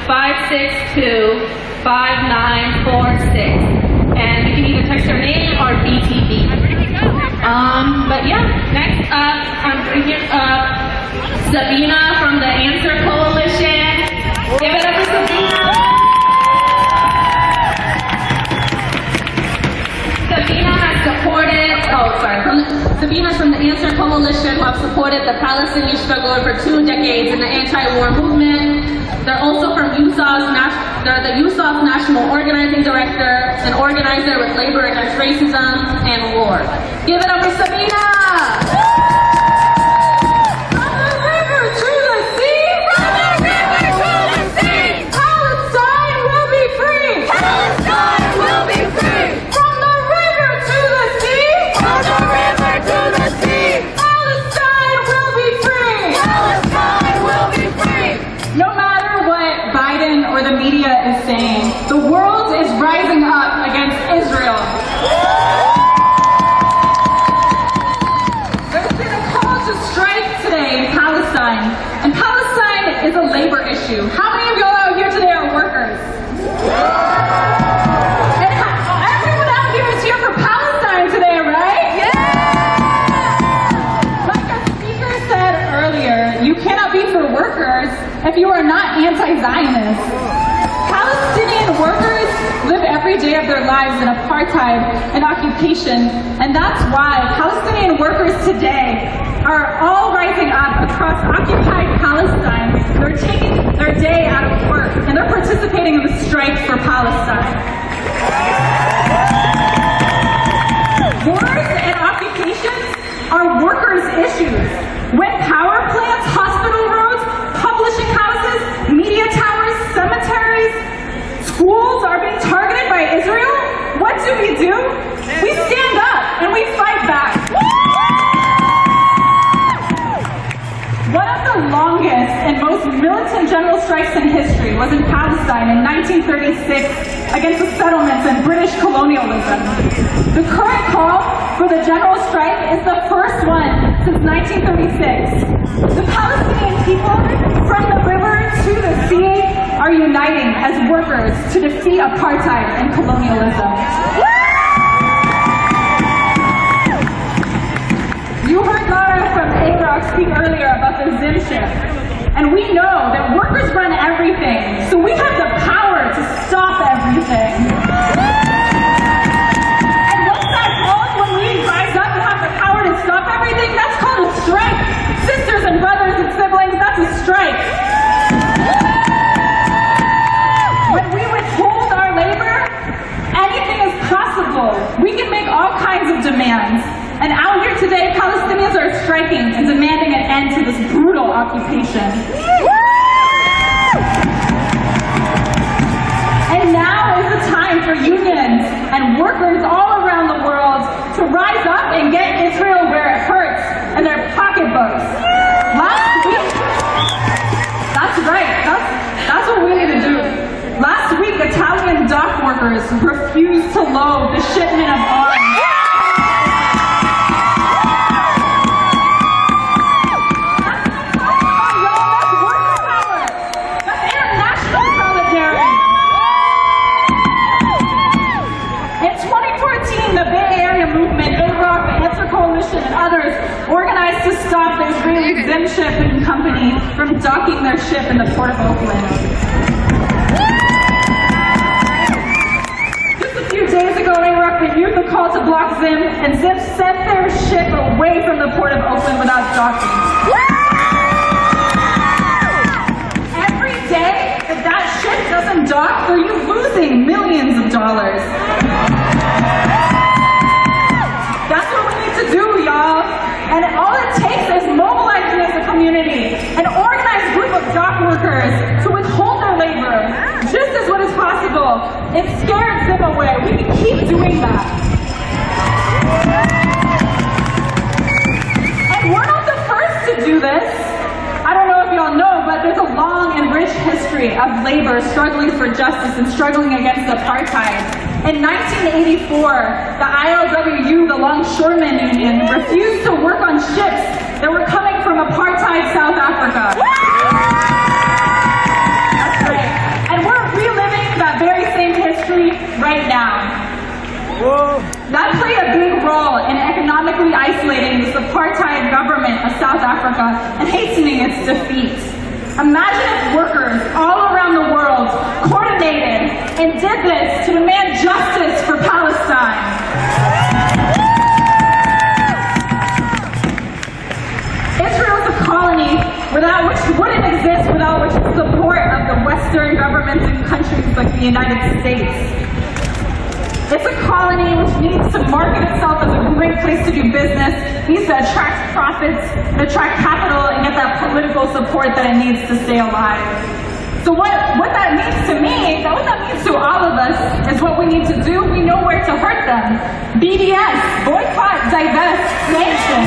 812-562-5946. And you can either text your name or BTB. But yeah, next up, I'm bringing up Sabina from the Answer Coalition. Give it up for Sabina. Sabina's from the Answer Coalition, who have supported the Palestinian struggle for 2 decades in the anti-war movement. They're also from they're the USOF National Organizing Director, an organizer with Labor Against Racism and War. Give it up for Sabina! From the river to the sea! From the river to the sea! Palestine will be free! Palestine will be free! From the river to the sea! From the river to the sea! Palestine will be free! Palestine will be free! No matter what Biden or the media is saying, the world is rising up against Israel. if you are not anti-Zionist. Palestinian workers live every day of their lives in apartheid and occupation, and that's why Palestinian workers today are all rising up across occupied Palestine. They're taking their day out of work, and they're participating in the strike for Palestine. Wars and occupations are workers' issues. When power plants, hospital roads, publishing houses, media towers, cemeteries, schools are being targeted by Israel, what do? We stand up and we fight back. One of the longest and most militant general strikes in history was in Palestine in 1936 against the settlements and British colonialism. The current call for the general strike is the first one since 1936. The Palestinian people, from the river to the sea, are uniting as workers to defeat apartheid and colonialism. You heard Lara from AROC speak earlier about the censorship, and we know that workers run everything, so we have the power to stop everything. And what's that called when we rise up and have the power to stop everything? That's called a strike. Sisters and brothers and siblings, that's a strike. When we withhold our labor, anything is possible. We can make all kinds of demands. And out here today, Palestinians are striking and demanding an end to this brutal occupation. And now is the time for unions and workers all around the world to rise up and get Israel where it hurts, in their pocketbooks. Last week, that's right, that's what we need to do. Last week, Italian dock workers refused to load the shipment of arms. Anti-colonial and others organized to stop the Israeli shipping company from docking their ship in the port of Oakland. Just a few days ago, Iraq renewed the call to block Zim, and Zim sent their ship away from the port of Oakland without docking. Every day that that ship doesn't dock, they're losing millions of dollars. That's what we need to do, y'all. And all it takes is mobilizing as a community, an organized group of dock workers to withhold their labor, just as what is possible. It scares them away. We can keep doing that. And we're not the first to do this. I don't know if y'all know, but there's a long and rich history of labor struggling for justice and struggling against apartheid. In 1984, the ILWU, the Longshoremen Union, refused to work on ships that were coming from apartheid South Africa. That's right. And we're reliving that very same history right now. That played a big role in economically isolating this apartheid government of South Africa and hastening its defeat. Imagine if workers all around the world coordinated and did this to demand justice for Palestine. Israel is a colony without which wouldn't exist without which the support of the Western governments and countries like the United States. It's a colony which needs to market itself as a great place to do business, needs to attract profits, attract capital, and get that political support that it needs to stay alive. So what that means to me, what that means to all of us, is what we need to do. We know where to hurt them. BDS, boycott, divest, sanction.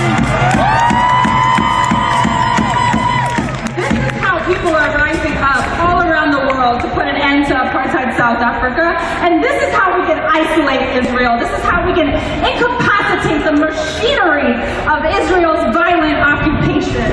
This is how people are rising up all around the world to put an end to apartheid South Africa. And this is how we can isolate Israel. This is how we can incapacitate the machinery of Israel's violent occupation.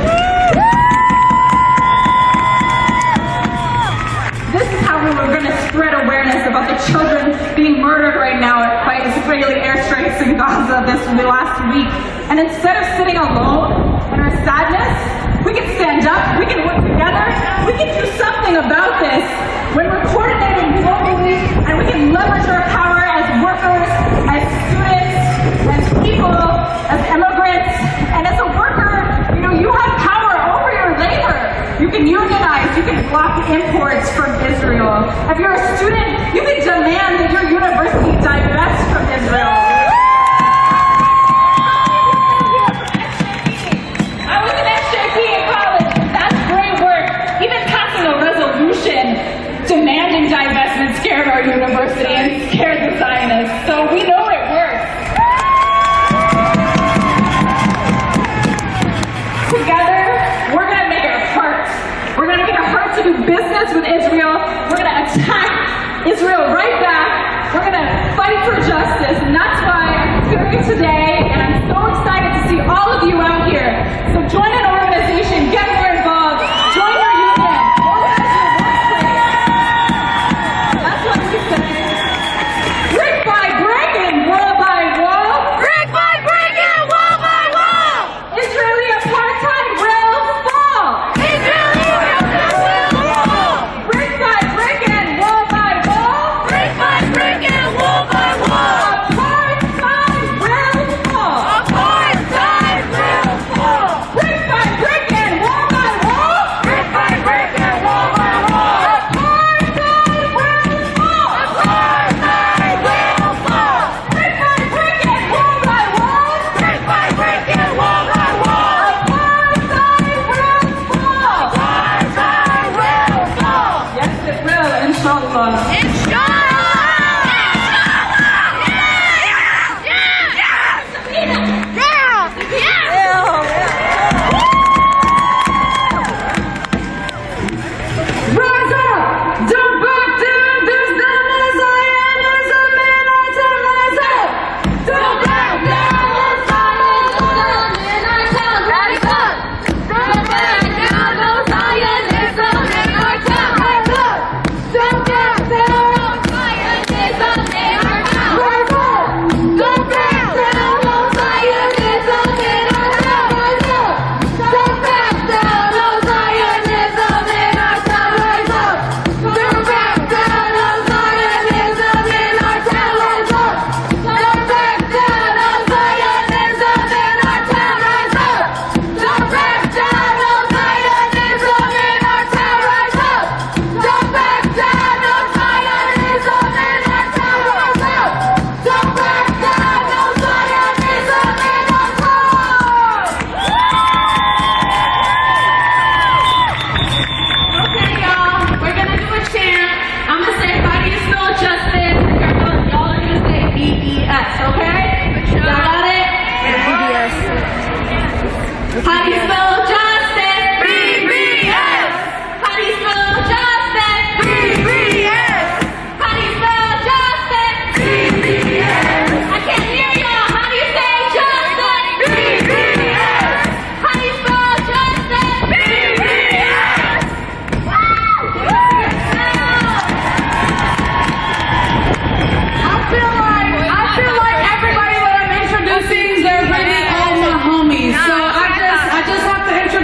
This is how we were going to spread awareness about the children being murdered right now by Israeli airstrikes in Gaza this last week. And instead of sitting alone in our sadness, we can stand up, we can work together, we can something about this. When we're coordinating globally and we can leverage our power as workers, as students, as people, as immigrants, and as a worker, you have power over your labor. You can unionize, you can block imports from Israel. If you're a student, you can demand that your university divest from Israel. I was an SJP in college. That's great work. Even passing a resolution demanding divestment scared our university and scared the Zionists. So we know it works. Together, we're going to make it a heart. We're going to make it a heart to do business with Israel. We're going to attack Israel right back. We're going to fight for justice. And that's why I'm here today. And I'm so excited to see all of you out here. So join an organization. Get more involved. Join your union. Organize your workplace. That's what we say. Brick by brick and wall by wall. Brick by brick and wall by wall. Israeli apartheid will fall. Israeli apartheid will fall. Brick by brick and wall by wall. Brick by brick and wall by wall. Apartheid will fall. Apartheid will fall. Brick by brick and wall by wall. Brick by brick and wall by wall. Apartheid will fall. Apartheid will fall. Brick by brick and wall by wall. Brick by brick and wall by wall. Apartheid will fall. Apartheid will fall. Yes, it will, inshallah. Rise up! Don't back down! There's no more Zionism in our town! Rise up! Don't back down! There's Zionism in our town! Rise up! Don't back down! No Zionism in our town! Rise up! Don't back down! No Zionism in our town! Rise up! Don't back down! No Zionism in our town! Rise up! Don't back down! No Zionism in our town! Rise up! Don't back down! No Zionism in our town! Rise up! Don't back down! No Zionism in our town! Rise up! Don't back down! No Zionism in our town! Rise up! Don't back down! No Zionism in our town! Rise up! Don't back down! No Zionism in our town! Okay, y'all, we're gonna do a chant. I'm gonna say, how do you spell justice? Y'all are gonna say B-E-S, okay? Y'all got it? B-E-S. How do you spell justice? B-B-S. How do you spell justice? B-B-S. How do you spell justice? B-B-S. I can't hear y'all. How do you say justice? B-B-S. How do you spell justice? B-B-S. I feel like everybody that I'm introducing, they're really all my homies. So I just have to introduce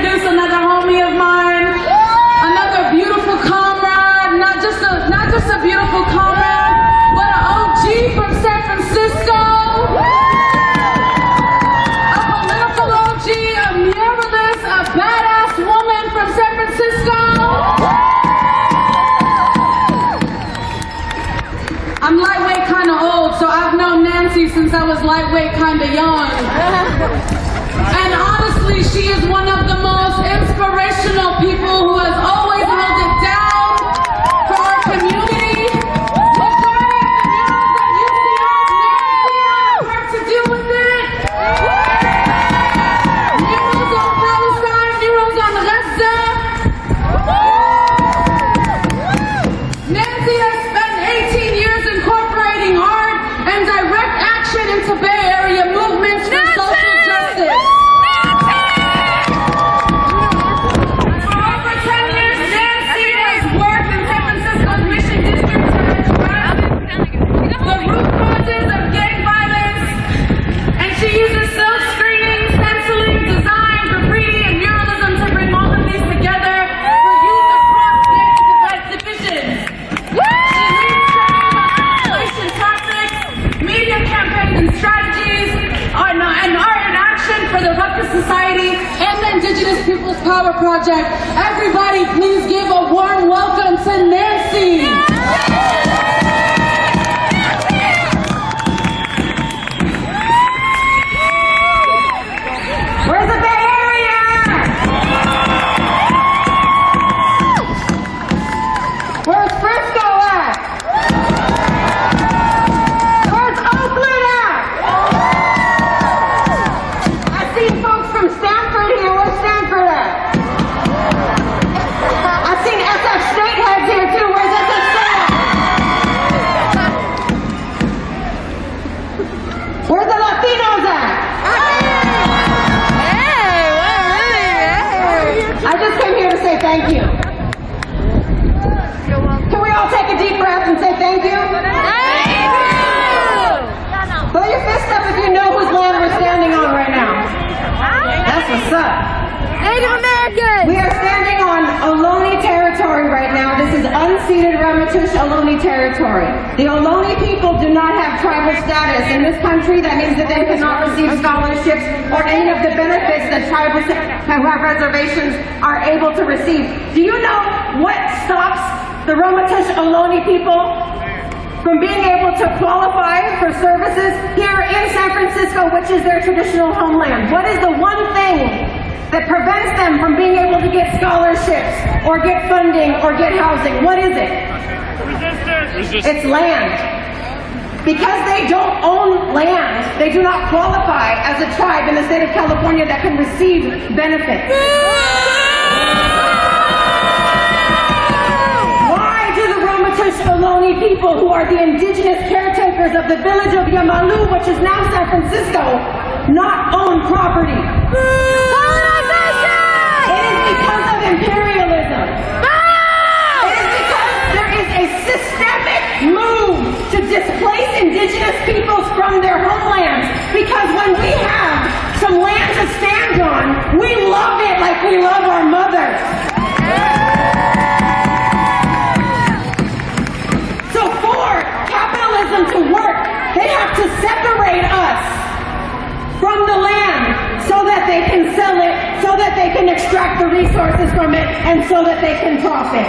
People's Power Project. Everybody, please give a warm welcome to Nancy. Where's the Bay Area? Where's Frisco at? Where's Oakland at? I've seen folks from Stanford here. Where's Stanford at? I've seen SF State heads here too. Where's SF State at? Where's the Latinos at? I just came here to say thank you. Can we all take a deep breath and say thank you? Throw your fist up if you know whose land we're standing on right now. That's what's up. Native Americans! We are standing on Ohlone territory right now. This is unceded Ramaytush Ohlone territory. The Ohlone people do not have tribal status in this country. That means that they cannot receive scholarships or any of the benefits that tribal who have reservations are able to receive. Do you know what stops the Ramaytush Ohlone people from being able to qualify for services here in San Francisco, which is their traditional homeland? What is the one thing that prevents them from being able to get scholarships or get funding or get housing? What is it? Resistance. It's land. Because they don't own land, they do not qualify as a tribe in the state of California that can receive benefits. Why do the Ramaytush Ohlone people, who are the indigenous caretakers of the village of Yamalu, which is now San Francisco, not own property? It is because of imperialism. It is because there is a systemic move to displace indigenous peoples from their homelands. Because when we have some land to stand on, we love it like we love our mothers. So for capitalism to work, they have to separate us from the land so that they can sell it, so that they can extract the resources from it, and so that they can profit.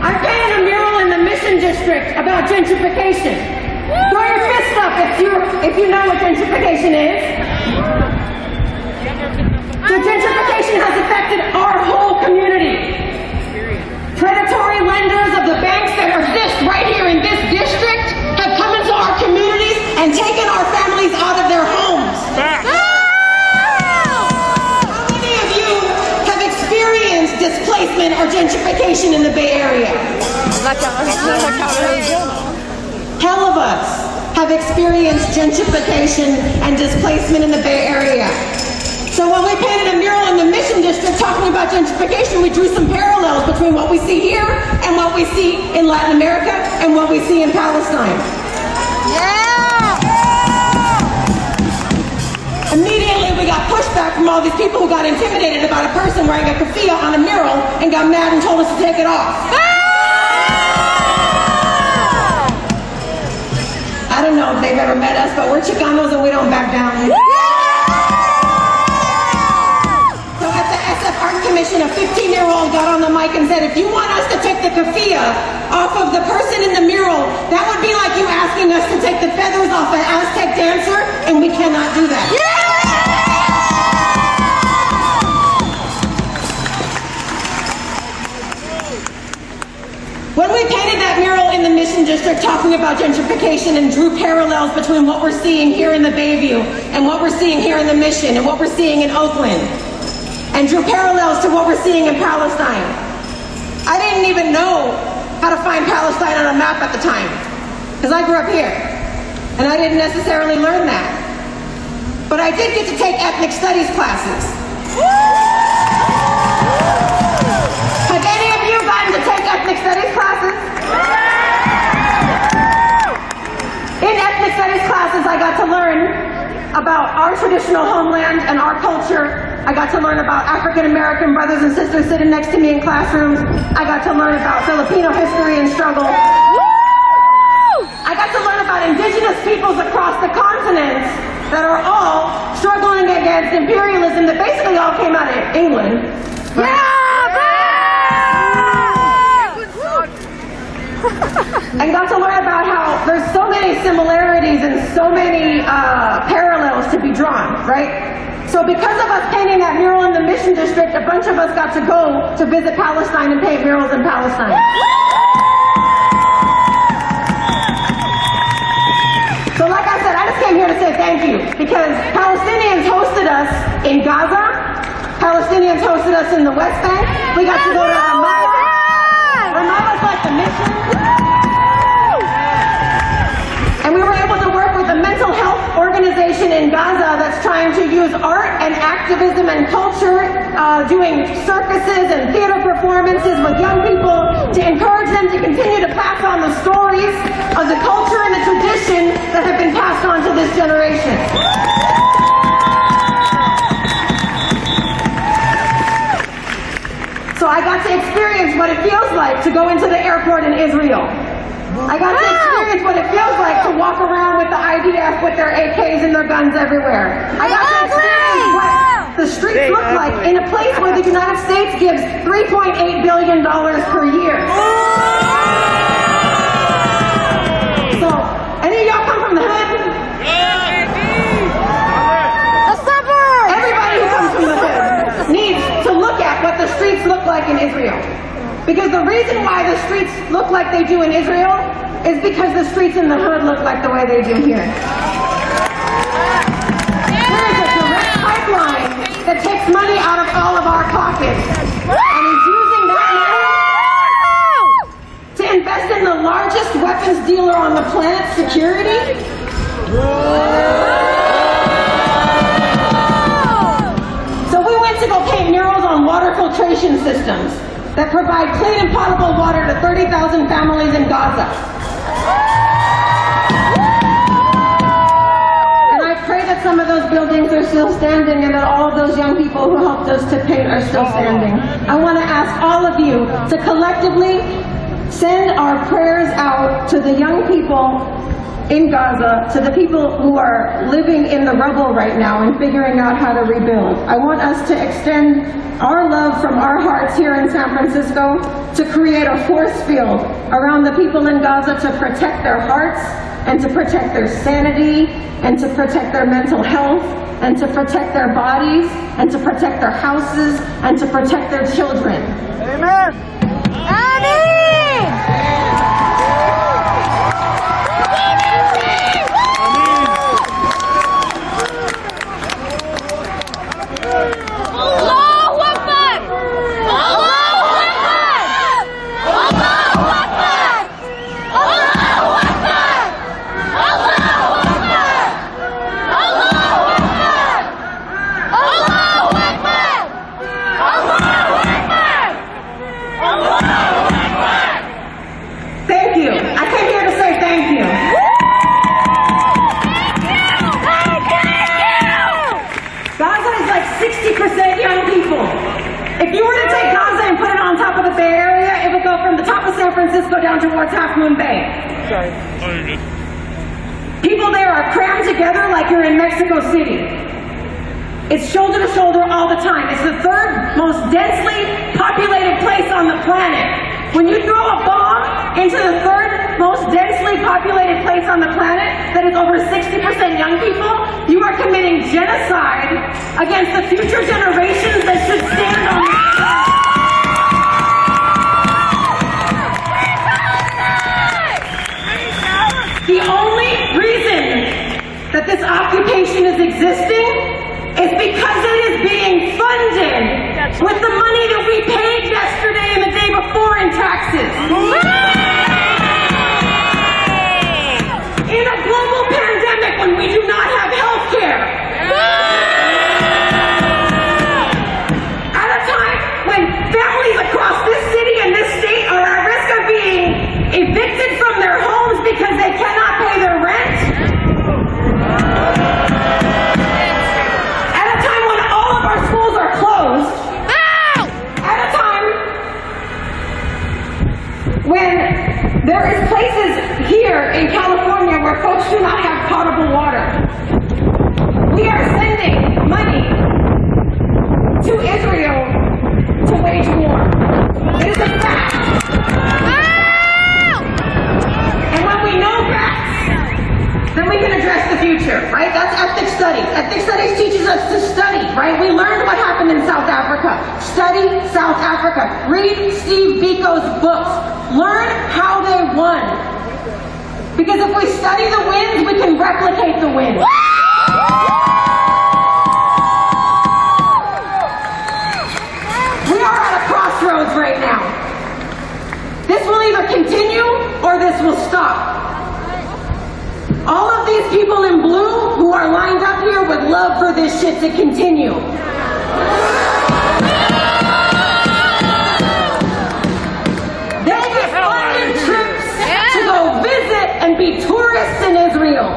I'm painting a mural in the Mission District about gentrification. Throw your fist up if you know what gentrification is. So gentrification has affected our whole community. Predatory lenders of the banks that exist right here in this district have come into our communities and taken our families out of their homes. How many of you have experienced displacement or gentrification in the Bay Area? Hell of us have experienced gentrification and displacement in the Bay Area. So when we painted a mural in the Mission District talking about gentrification, we drew some parallels between what we see here and what we see in Latin America and what we see in Palestine. Immediately we got pushback from all these people who got intimidated about a person wearing a keffiyeh on a mural and got mad and told us to take it off. I don't know if they've ever met us, but we're Chicanos and we don't back down. So at the SF Art Commission, a 15-year-old got on the mic and said, if you want us to take the keffiyeh off of the person in the mural, that would be like you asking us to take the feathers off an Aztec dancer, and we cannot do that. When we painted that mural in the Mission District talking about gentrification and drew parallels between what we're seeing here in the Bayview and what we're seeing here in the Mission and what we're seeing in Oakland, and drew parallels to what we're seeing in Palestine, I didn't even know how to find Palestine on a map at the time, because I grew up here, and I didn't necessarily learn that. But I did get to take ethnic studies classes. Have any of you gotten to take ethnic studies classes? In ethnic studies classes, I got to learn about our traditional homeland and our culture. I got to learn about African American brothers and sisters sitting next to me in classrooms. I got to learn about Filipino history and struggle. I got to learn about indigenous peoples across the continent that are all struggling against against imperialism that basically all came out of England. And got to learn about how there's so many similarities and so many parallels to be drawn, right? So because of us painting that mural in the Mission District, a bunch of us got to go to visit Palestine and paint murals in Palestine. So like I said, I just came here to say thank you, because Palestinians hosted us in Gaza, Palestinians hosted us in the West Bank, we got to go to Ramallah. Ramallah's like the mission. And we were able to work with a mental health organization in Gaza that's trying to use art and activism and culture, doing circuses and theater performances with young people to encourage them to continue to pass on the stories of the culture and the tradition that have been passed on to this generation. So I got to experience what it feels like to go into the airport in Israel. I got to experience what it feels like to walk around with the IDF with their AKs and their guns everywhere. I got to experience what the streets look like in a place where the United States gives $3.8 billion per year. So, any of y'all come from the hood? The suburbs! Everybody who comes from the hood needs to look at what the streets look like in Israel. Because the reason why the streets look like they do in Israel is because the streets in the hood look like the way they do here. There is a direct pipeline that takes money out of all of our pockets and is using that money to invest in the largest weapons dealer on the planet, security. So we went to go paint murals on water filtration systems that provide clean and potable water to 30,000 families in Gaza. And I pray that some of those buildings are still standing and that all of those young people who helped us to paint are still standing. I want to ask all of you to collectively send our prayers out to the young people in Gaza, to the people who are living in the rubble right now and figuring out how to rebuild. I want us to extend our love from our hearts here in San Francisco to create a force field around the people in Gaza to protect their hearts and to protect their sanity and to protect their mental health and to protect their bodies and to protect their houses and to protect their children. Amen. Thank you. I came here to say thank you. Gaza is like 60% young people. If you were to take Gaza and put it on top of the Bay Area, it would go from the top of San Francisco down towards Half Moon Bay. Sorry. People there are crammed together like you're in Mexico City. It's shoulder to shoulder all the time. It's the third most densely populated place on the planet. When you throw a bomb into the third most densely populated place on the planet that is over 60% young people, you are committing genocide against the future generations that should stand on the The only reason that this occupation is existing is because it is being funded with the money that we paid yesterday and the day before in taxes. In a global pandemic when we do not have health care. At a time when families across this city and this state are at risk of being evicted from their homes because they cannot pay their rent. At a time when all of our schools are closed. At a time when study. Ethnic studies teaches us to study, right? We learned what happened in South Africa. Study South Africa. Read Steve Biko's books. Learn how they won. Because if we study the wins, we can replicate the wins. We are at a crossroads right now. This will either continue or this will stop. All of these people in blue who are lined up here would love for this shit to continue. They get funded trips to go visit and be tourists in Israel.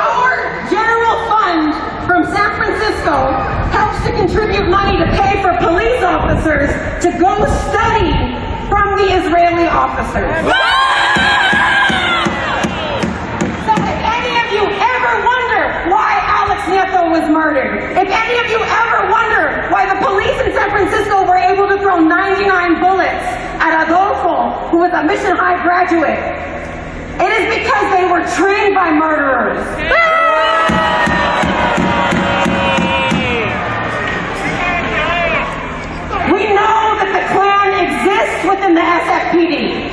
Our general fund from San Francisco helps to contribute money to pay for police officers to go study from the Israeli officers. So if any of you ever wonder why Alex Nieto was murdered, if any of you ever wonder why the police in San Francisco were able to throw 99 bullets at Adolfo, who was a Mission High graduate, it is because they were trained by murderers. We know that the Klan exists within the SFPD.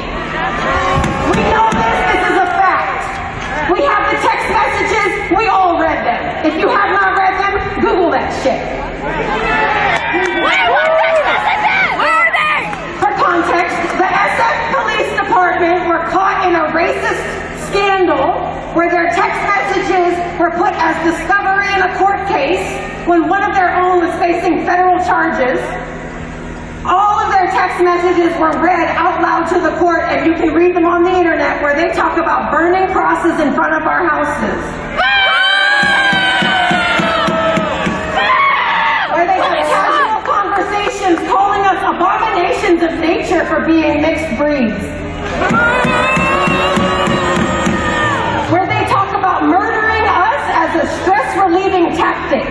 We know this is a fact. We have the text messages, we all read them. If you have not read them, Google that shit. What text messages? Where are they? For context, the SF Police Department were caught in a racist scandal where their text messages were put as discovery in a court case when one of their own was facing federal charges. All of their text messages were read out loud to the court, and you can read them on the internet, where they talk about burning crosses in front of our houses. Where they have casual conversations calling us abominations of nature for being mixed breeds. Where they talk about murdering us as a stress-relieving tactic.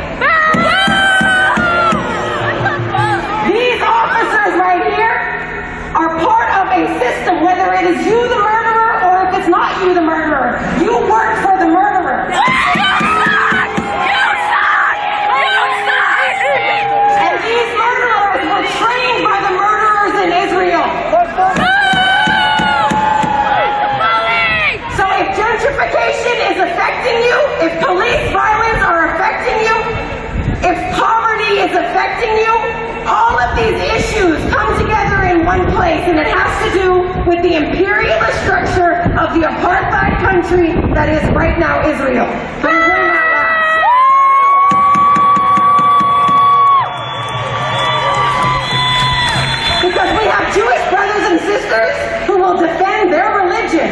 These officers right here are part of a system, whether it is you the murderer or if it's not you the murderer. You work for the murderer. And these murderers were trained by the murderers in Israel. So if gentrification is affecting you, if police violence are affecting you, if poverty is affecting you, all of these issues come together in one place, and it has to do with the imperialist structure of the apartheid country that is right now Israel. But it will not last. Because we have Jewish brothers and sisters who will defend their religion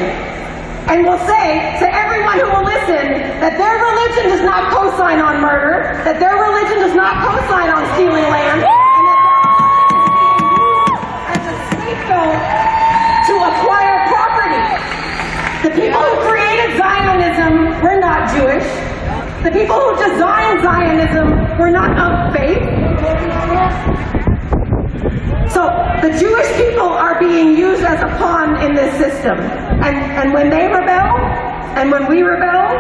and will say to everyone who will listen that their religion does not co-sign on murder, that their religion does not co-sign on stealing land, to acquire property. The people who created Zionism were not Jewish. The people who designed Zionism were not of faith. So the Jewish people are being used as a pawn in this system. And when they rebel, and when we rebel,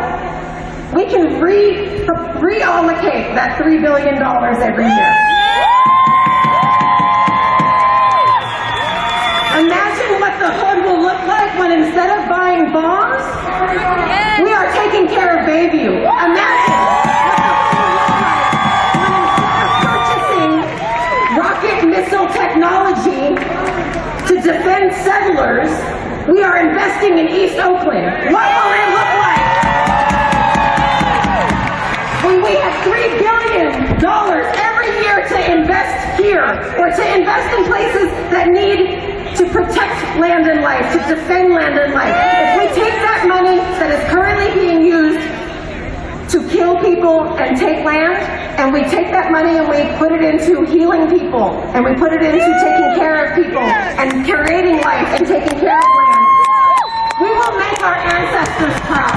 we can reallocate that $3 billion every year. Imagine what the hood will look like when instead of buying bombs, we are taking care of Bayview. Imagine what the hood will look like when instead of purchasing rocket missile technology to defend settlers, we are investing in East Oakland. What will it look like? When we have $3 billion every year to invest here, or to invest in places that need to protect land and life, to defend land and life. If we take that money that is currently being used to kill people and take land, and we take that money and we put it into healing people, and we put it into taking care of people, and creating life and taking care of land, we will make our ancestors proud.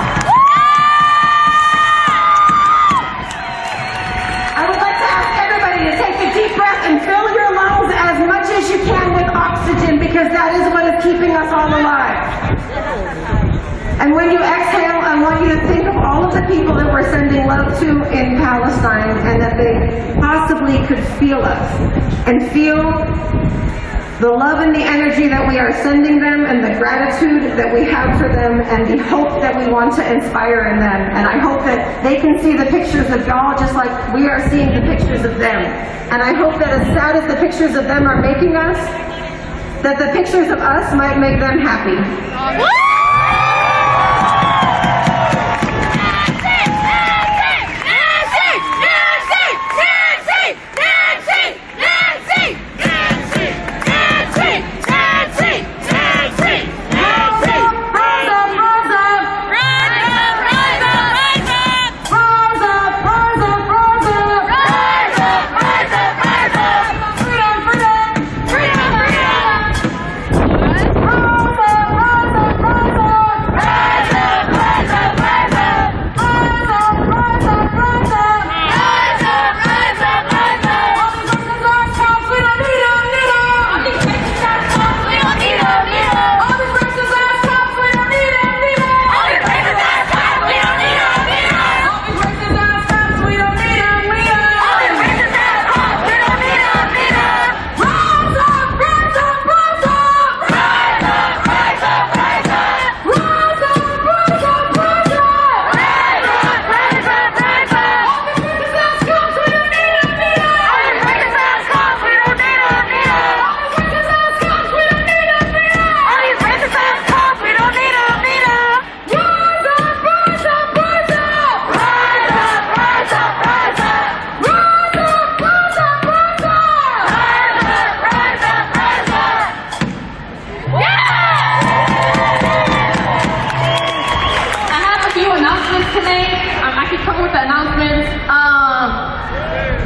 I would like to ask everybody to take a deep breath and fill your lungs as much as you can oxygen, because that is what is keeping us all alive. And when you to in Palestine, and that they possibly could feel us and feel the love and the energy that we are sending them, and the gratitude that we have for them, and the hope that we want to inspire in them. And I hope that they can see the pictures of y'all just like we are seeing the pictures of them. And I hope that as sad as the pictures of them are making us, that the pictures of us might make them happy.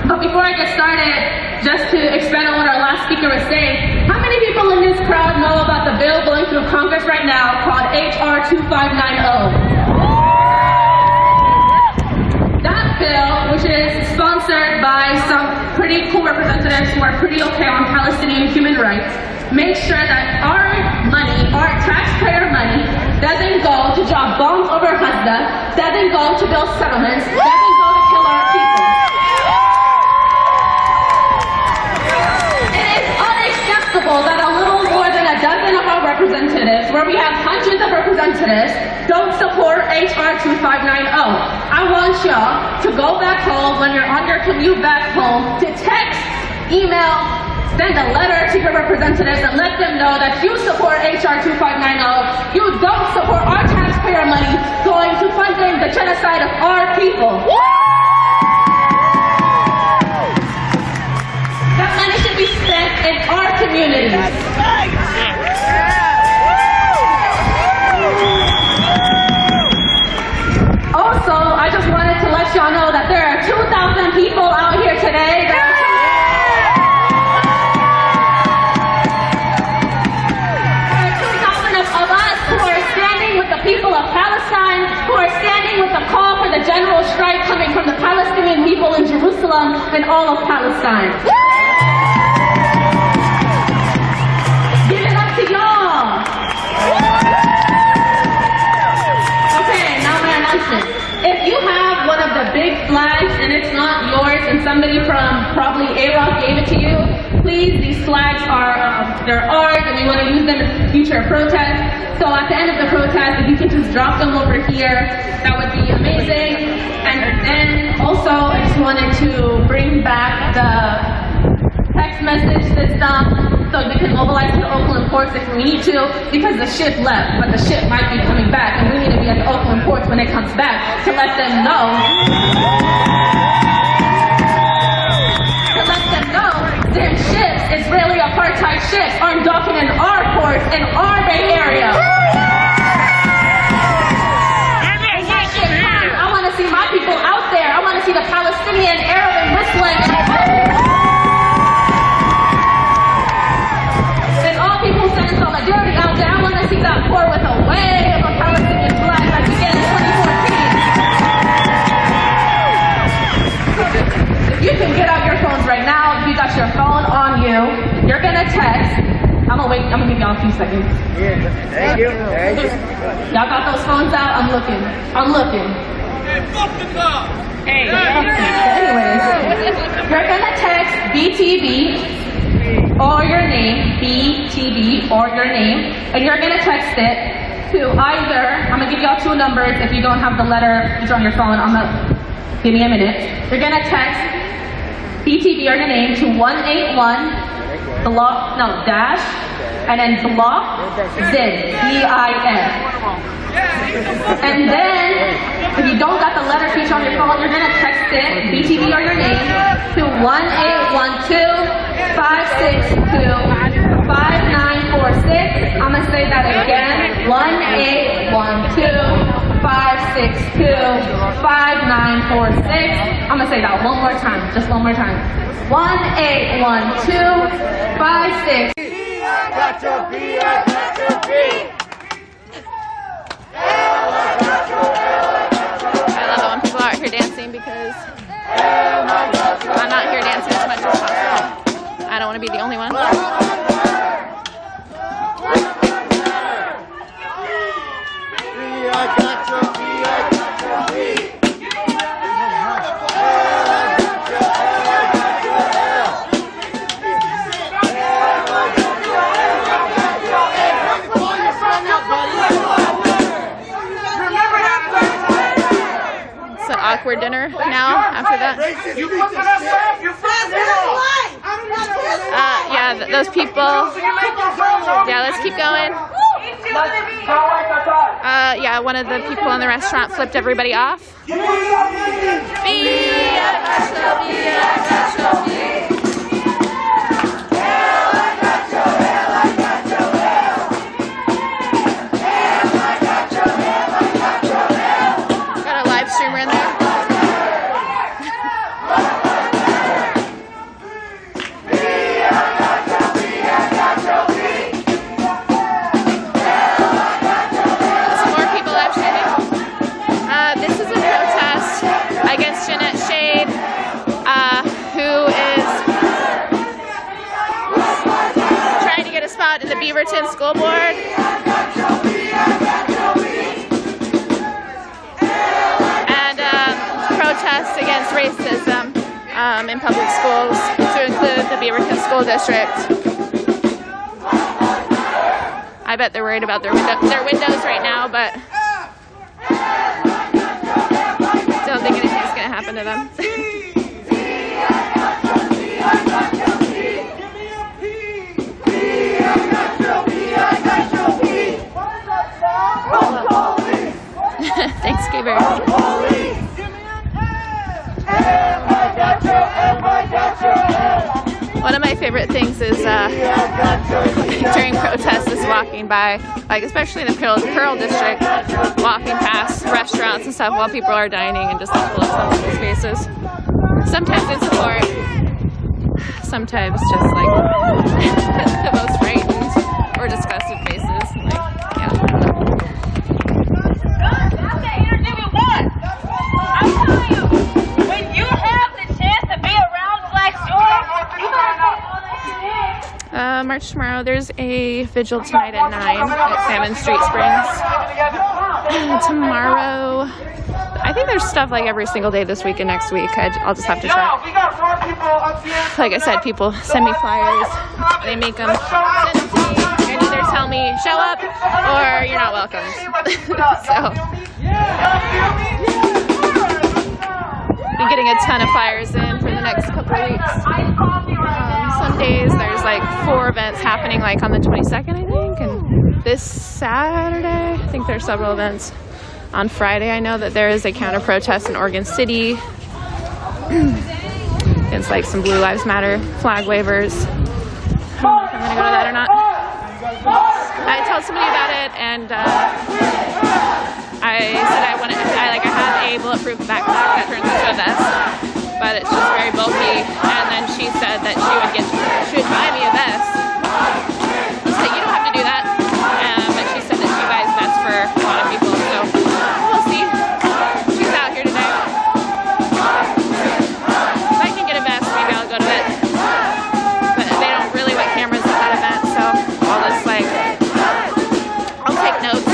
But before I get started, just to expand on what our last speaker was saying, how many people in this crowd know about the bill going through Congress right now called HR 2590? That bill, which is sponsored by some pretty cool representatives who are pretty okay on Palestinian human rights, makes sure that our money, our taxpayer money, doesn't go to drop bombs over Gaza, doesn't go to build settlements, doesn't go to kill our people. That a little more than a dozen of our representatives, where we have hundreds of representatives, don't support HR 2590. I want y'all to go back home when you're on your commute back home to text, email, send a letter to your representatives and let them know that you support HR 2590. You don't support our taxpayer money going to funding the genocide of our people. That money should be spent in our communities. Also, I just wanted to let y'all know that there are 2,000 people out here today that are of us who are standing with the people of Palestine, who are standing with the call for the general strike coming from the Palestinian people in Jerusalem and all of Palestine. Give it up to y'all. Okay, now my announcement. If you have one of the big flags and it's not yours and somebody from probably AROC gave it to you, please, these flags are, they're ours and we want to use them in future protests. So at the end of the protest, if you can just drop them over here, that would be amazing. And then also, I just wanted to bring back the text message system so we can mobilize to the Oakland ports if we need to, because the ship left, but the ship might be coming back, and we need to be at the Oakland ports when it comes back to let them know. Their ships, Israeli apartheid ships, are docking in our ports in our Bay Area. I want to see my people out there. I want to see the Palestinian, Arab, and Muslim, and all people sending solidarity out there. I want to see that port with a wave of a Palestinian flag like we did in 2014. If you can get out your phones right now, if you got your phone on you, you're gonna text. I'm gonna give y'all a few seconds. Thank you. Y'all got those phones out? I'm looking. Hey, fuck the car! Anyways, you're gonna text BTB or your name, BTB or your name, and you're gonna text it to either, I'm gonna give y'all two numbers. If you don't have the letter, it's on your phone. Give me a minute. You're gonna text BTB or your name to 181 dash, and then block ZIN, B-I-N. And then, if you don't got the letter feature on your phone, you're gonna text it, BTB or your name, to 1-812-562-5946. I'm gonna say that again, 1-812-562-5946. I'm gonna say that one more time, just one more time. 1-812-562. People out here dancing because I'm not here dancing as much as possible. I don't want to be the only one. Awkward dinner now after that. Yeah, those people. Yeah, let's keep going. Yeah, one of the people in the restaurant flipped everybody off. Got a live streamer in there. In the Beaverton School Board. And protests against racism in public schools, to include the Beaverton School District. I bet they're worried about their windows right now, but don't think anything's going to happen to them. Thanks, Gaber. One of my favorite things is during protests is walking by, like especially in the Pearl District, walking past restaurants and stuff while people are dining and just pull up some people's faces. Sometimes in support, sometimes just like the most frightened or disgusted faces. Like, yeah. March tomorrow. There's a vigil tonight at 9 at Salmon Street Springs. Tomorrow, I think there's stuff like every single day this week and next week. I'll just have to check. Like I said, people send me flyers. They make them send them to me and either tell me show up or you're not welcome. So I'm getting a ton of flyers in for the next couple of weeks. Some days there's like 4 events happening, like on the 22nd, I think, and this Saturday I think there's several events. On Friday I know that there is a counter protest in Oregon City. It's like some Blue Lives Matter flag wavers. I don't know if I'm gonna go to that or not. I told somebody about it and I said I had a bulletproof backpack that turns into a vest, but it's just very bulky. And then she said that she would buy me a vest. I said, you don't have to do that. But she said that she buys vests for a lot of people, so we'll see. She's out here today. If I can get a vest, maybe I'll go to it. But they don't really let cameras at that event, so I'll just I'll take notes.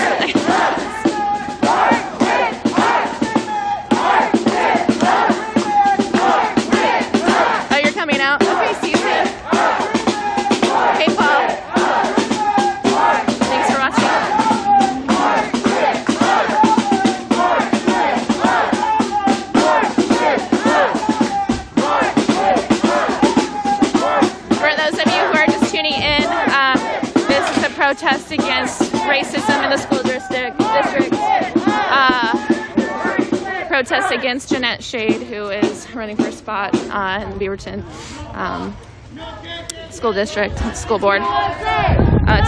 protest against Jeanette Shade, who is running for a spot in the Beaverton School District, School Board.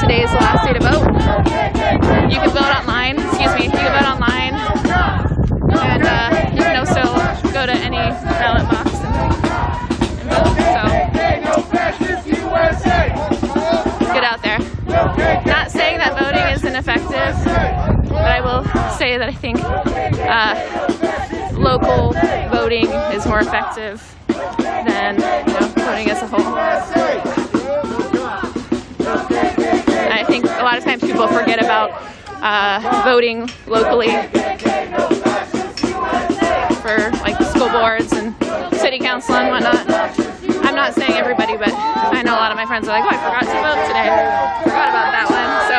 Today is the last day to vote. You can vote online, you can vote online, and you can also go to any ballot box and vote, so get out there. Not saying that voting is ineffective, but I will say that I think local voting is more effective than voting as a whole. And I think a lot of times people forget about voting locally for like school boards and city council and whatnot. I'm not saying everybody, but I know a lot of my friends are like, oh, I forgot to vote today. Forgot about that one. So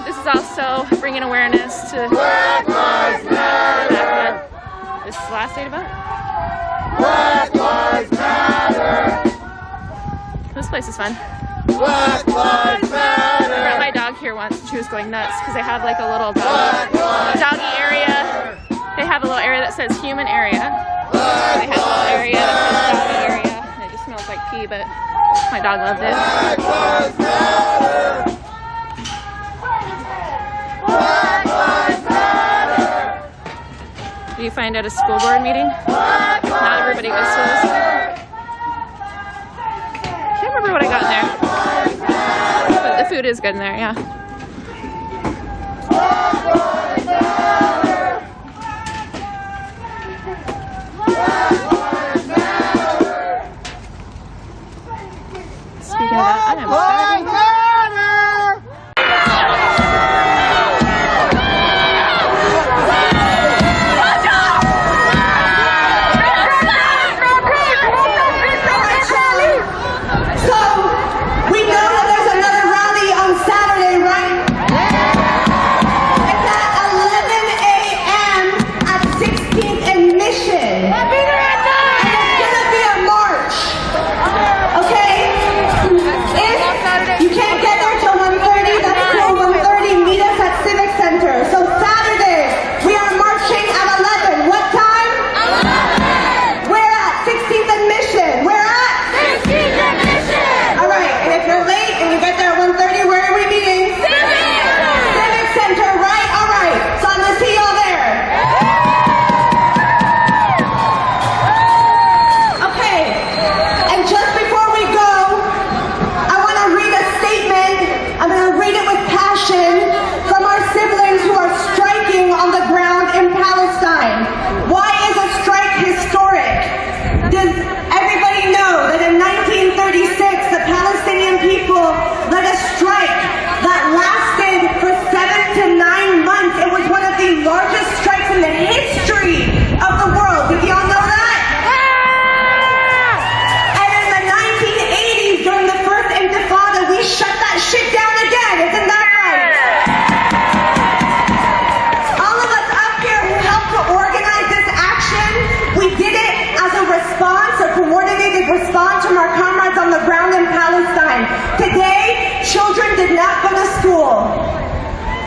this is also bringing awareness to Black Lives Matter. This is the last day to vote. Black Lives Matter. This place is fun. Black Lives Matter. I brought my dog here once and she was going nuts because they have like a little doggy area. They have a little area that says human area. They have a little area that says doggy area. And it just smells like pee, but my dog loved it. Black Lives Matter. Black Lives Matter. Do you find at a school board meeting? Not everybody goes to this. I can't remember what I got in there. But the food is good in there, yeah. Speaking of that, I am starving.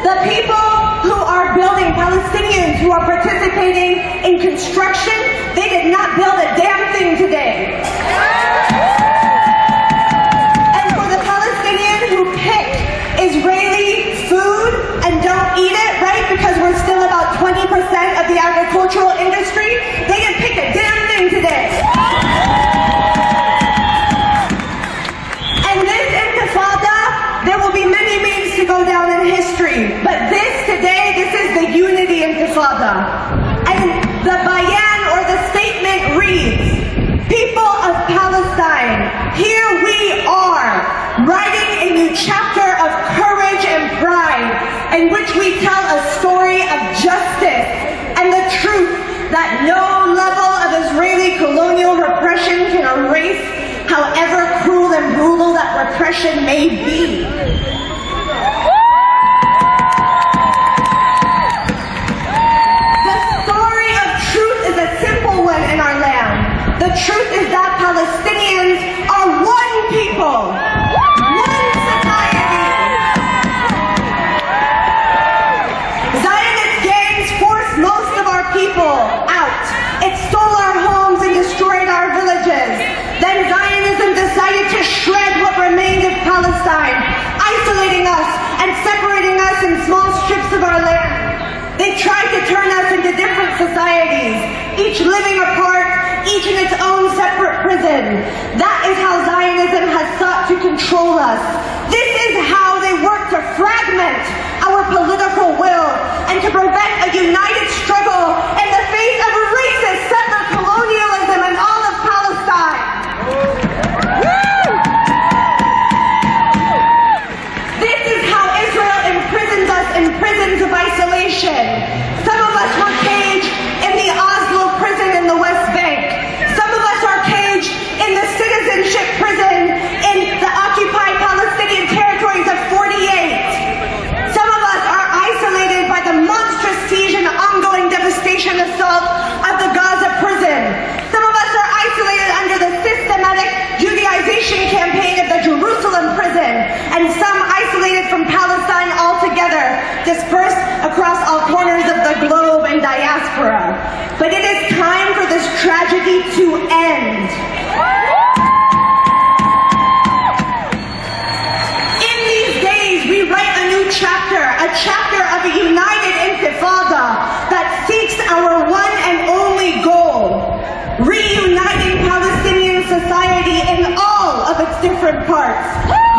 The people who are building, Palestinians who are participating in construction, they did not build a damn thing today. And for the Palestinians who pick Israeli food and don't eat it, right, because we're still about 20% of the agricultural industry, they didn't pick a damn thing today. And this intifada, there will be many means to go down in history, but this today, this is the unity intifada. And the bayan or the statement reads, people of Palestine, here we are, writing a new chapter of courage and pride, in which we tell a story of justice and the truth that no level of Israeli colonial repression can erase, however cruel and brutal that repression may be. In our land. The truth is that Palestinians are one people, one society. Zionist gangs force most of our people in small strips of our land. They tried to turn us into different societies, each living apart, each in its own separate prison. That is how Zionism has sought to control us. This is how they work to fragment our political will and to prevent a united struggle in the face of racist settler colonialism in all of Palestine. This is how Israel imprisons us in prisons of isolation. Some of us were caged in the Oslo prison in the West Bank. Some of us are caged in the citizenship prison in the occupied Palestinian territories of 48. Some of us are isolated by the monstrous siege and ongoing devastation assault of the Gaza prison. Some of us are isolated under the systematic Judaization campaign of the Jerusalem prison, and some isolated from Palestine altogether, dispersed across all corners of the globe and diaspora. But it is time for this tragedy to end. In these days, we write a new chapter, a chapter of a united intifada that seeks our one and only goal: reuniting Palestinian society in all of its different parts,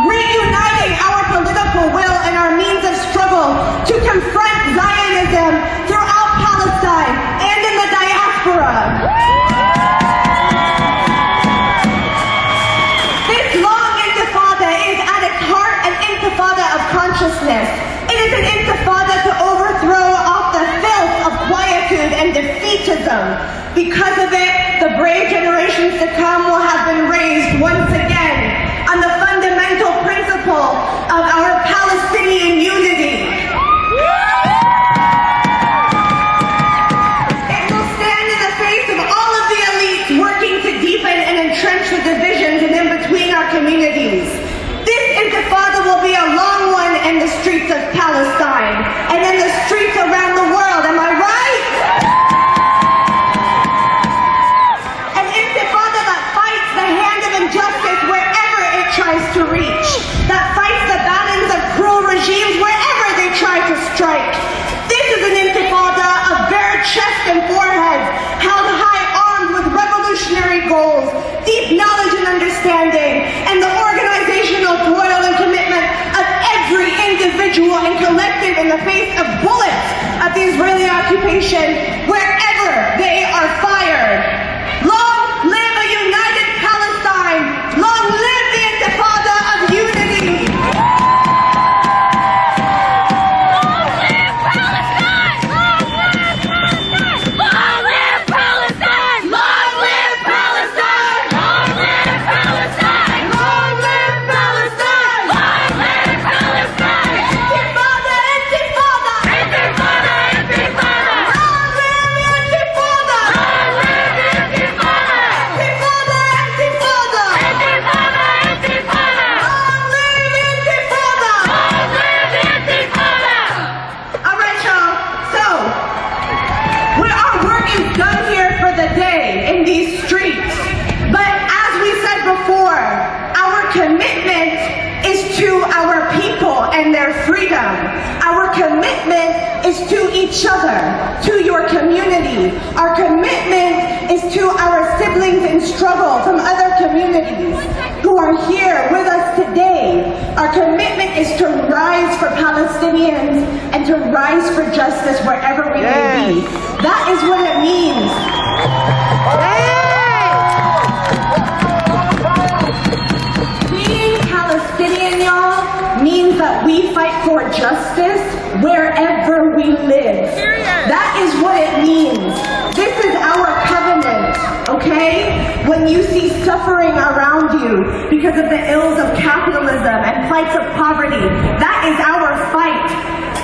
reuniting our political will and our means of struggle to confront Zionism throughout Palestine and in the diaspora. This long intifada is at its heart an intifada of consciousness. It is an intifada to overthrow off the filth of quietude and defeatism. Because of it, the brave generations to come will have been raised once again on the fundamental principle of our Palestinian unity. It will stand in the face of all of the elites working to deepen and entrench the divisions and in between our communities. This intifada will be a long one in the streets of Palestine and in the streets around the world. Am I right? An intifada that fights the hand of injustice wherever it tries to reach, that fights the battens of cruel regimes wherever they try to strike. This is an intifada of bare chest and foreheads, held high armed with revolutionary goals, deep knowledge and understanding, and the organizational toil and commitment of every individual and collective in the face of bullets of the Israeli occupation wherever they are fired. Long live a united Palestine! Long live the intifada of unity! Long live Palestine! Long live Palestine! Long live Palestine! Long live Palestine! Long live Palestine! Long live Palestine! Long live Palestine! Intifada! Intifada! Intifada! Intifada! Long live Intifada! Long live Intifada! Intifada! Intifada! Intifada! Intifada! Long live Intifada! Long live Intifada! All right, y'all. So, our work is done here for the day in these streets. But as we said before, our commitment is to our people and their freedom. Our commitment is to each other, to your community. Our commitment is to our siblings in struggle from other communities who are here with us today. Our commitment is to rise for Palestinians and to rise for justice wherever we may be. That is what it means. Being Palestinian, y'all, means that we fight for justice wherever we live. That is what it means. This is our covenant, okay? When you see suffering around you because of the ills of capitalism and plights of poverty, that is our fight.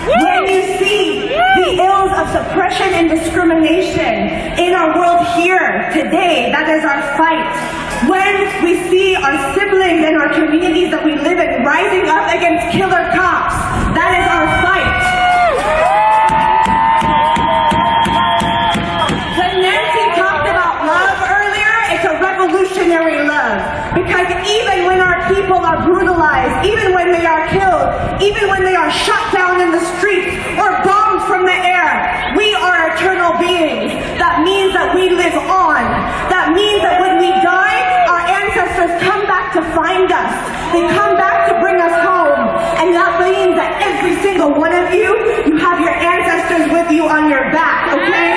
When you see the ills of suppression and discrimination in our world here today, that is our fight. When we see our siblings and our communities that we live in rising up against killer cops, that is our fight. When Nancy talked about love earlier, it's a revolutionary love. Because even when our people are brutalized, even when they are killed, even when they are shot down in the streets, on your back, okay?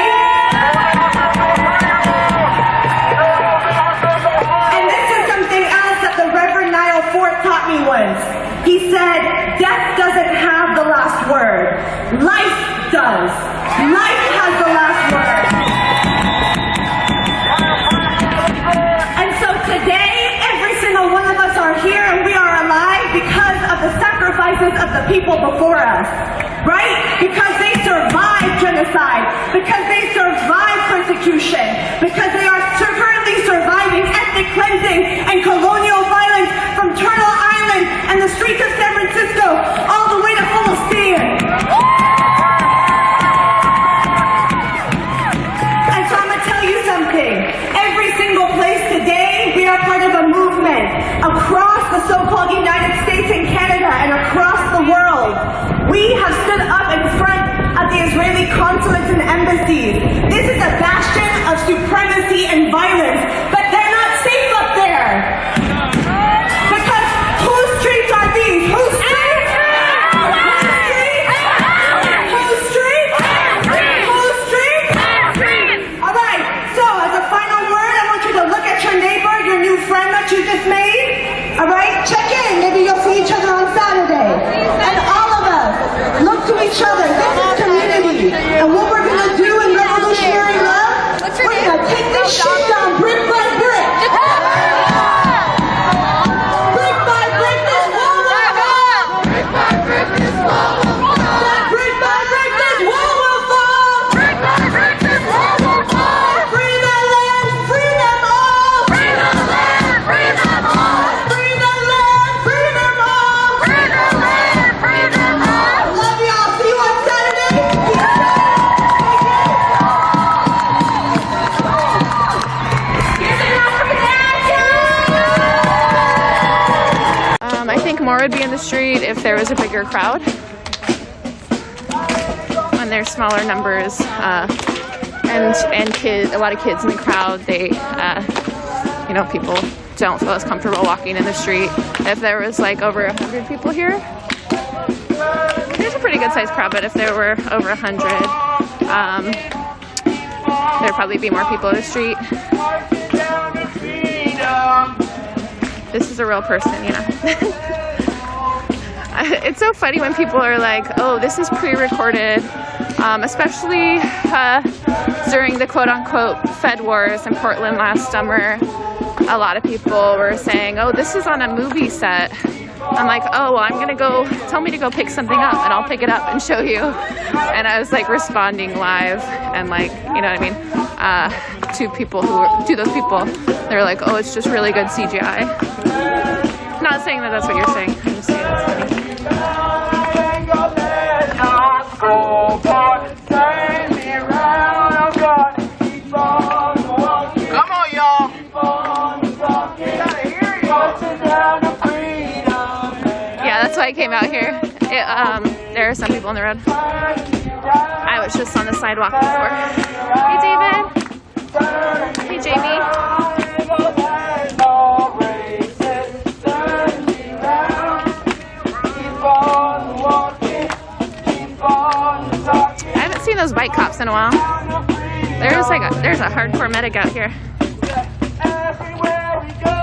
And this is something else that the Reverend Niall Fort taught me once. He said, death doesn't have the last word. Life does. Life has the last word. And so today, every single one of us are here and we are alive because of the sacrifices of the people before us. Right? Because they survived genocide, because they survived persecution, because they are currently surviving ethnic cleansing and colonial violence from Turtle Island and the streets of San Francisco all the way to Palestine. And so I'm going to tell you something. Every single place today, we are part of a movement across the so-called United States and Canada and across the world. We have stood up in front of the Israeli consulates and embassies. This is a bastion of supremacy and violence, but they're not safe up there. Because whose streets are these? Whose streets? Whose streets? Whose streets? Whose streets? All right, so as a final word, I want you to look at your neighbor, your new friend that you just made. All right, check in. Maybe you'll see each other on Saturday. And all of us, look to each other. This is community. And what we're going to do in revolutionary love, we're going to take this shit down brick by brick. Brick by brick, this wall will fall. Brick by brick, this wall will fall. Brick by brick, this wall will fall. Brick by brick, this wall will fall. Free the land, free them all. Free the land, free them all. Free the land, free them all. Free the land, free them all. Love y'all. See you on Saturday. I think more would be in the street if there was a bigger crowd. When there's smaller numbers and kids, a lot of kids in the crowd, they, people don't feel as comfortable walking in the street. If there was like over 100 people here, there's a pretty good sized crowd, but if there were over 100, there'd probably be more people in the street. This is a real person, It's so funny when people are like, oh, this is pre-recorded, especially during the quote-unquote Fed Wars in Portland last summer. A lot of people were saying, oh, this is on a movie set. I'm like, oh, well, I'm going to tell me to go pick something up, and I'll pick it up and show you. And I was like responding live and like, to those people. They're like, oh, it's just really good CGI. Not saying that that's what you're saying. I'm just saying it's funny. Come on, y'all. Yeah, that's why I came out here. There are some people on the road. I was just on the sidewalk before. Hey, David. Hey, Jamie. I haven't seen those bike cops in a while. There's a hardcore medic out here. Everywhere we go.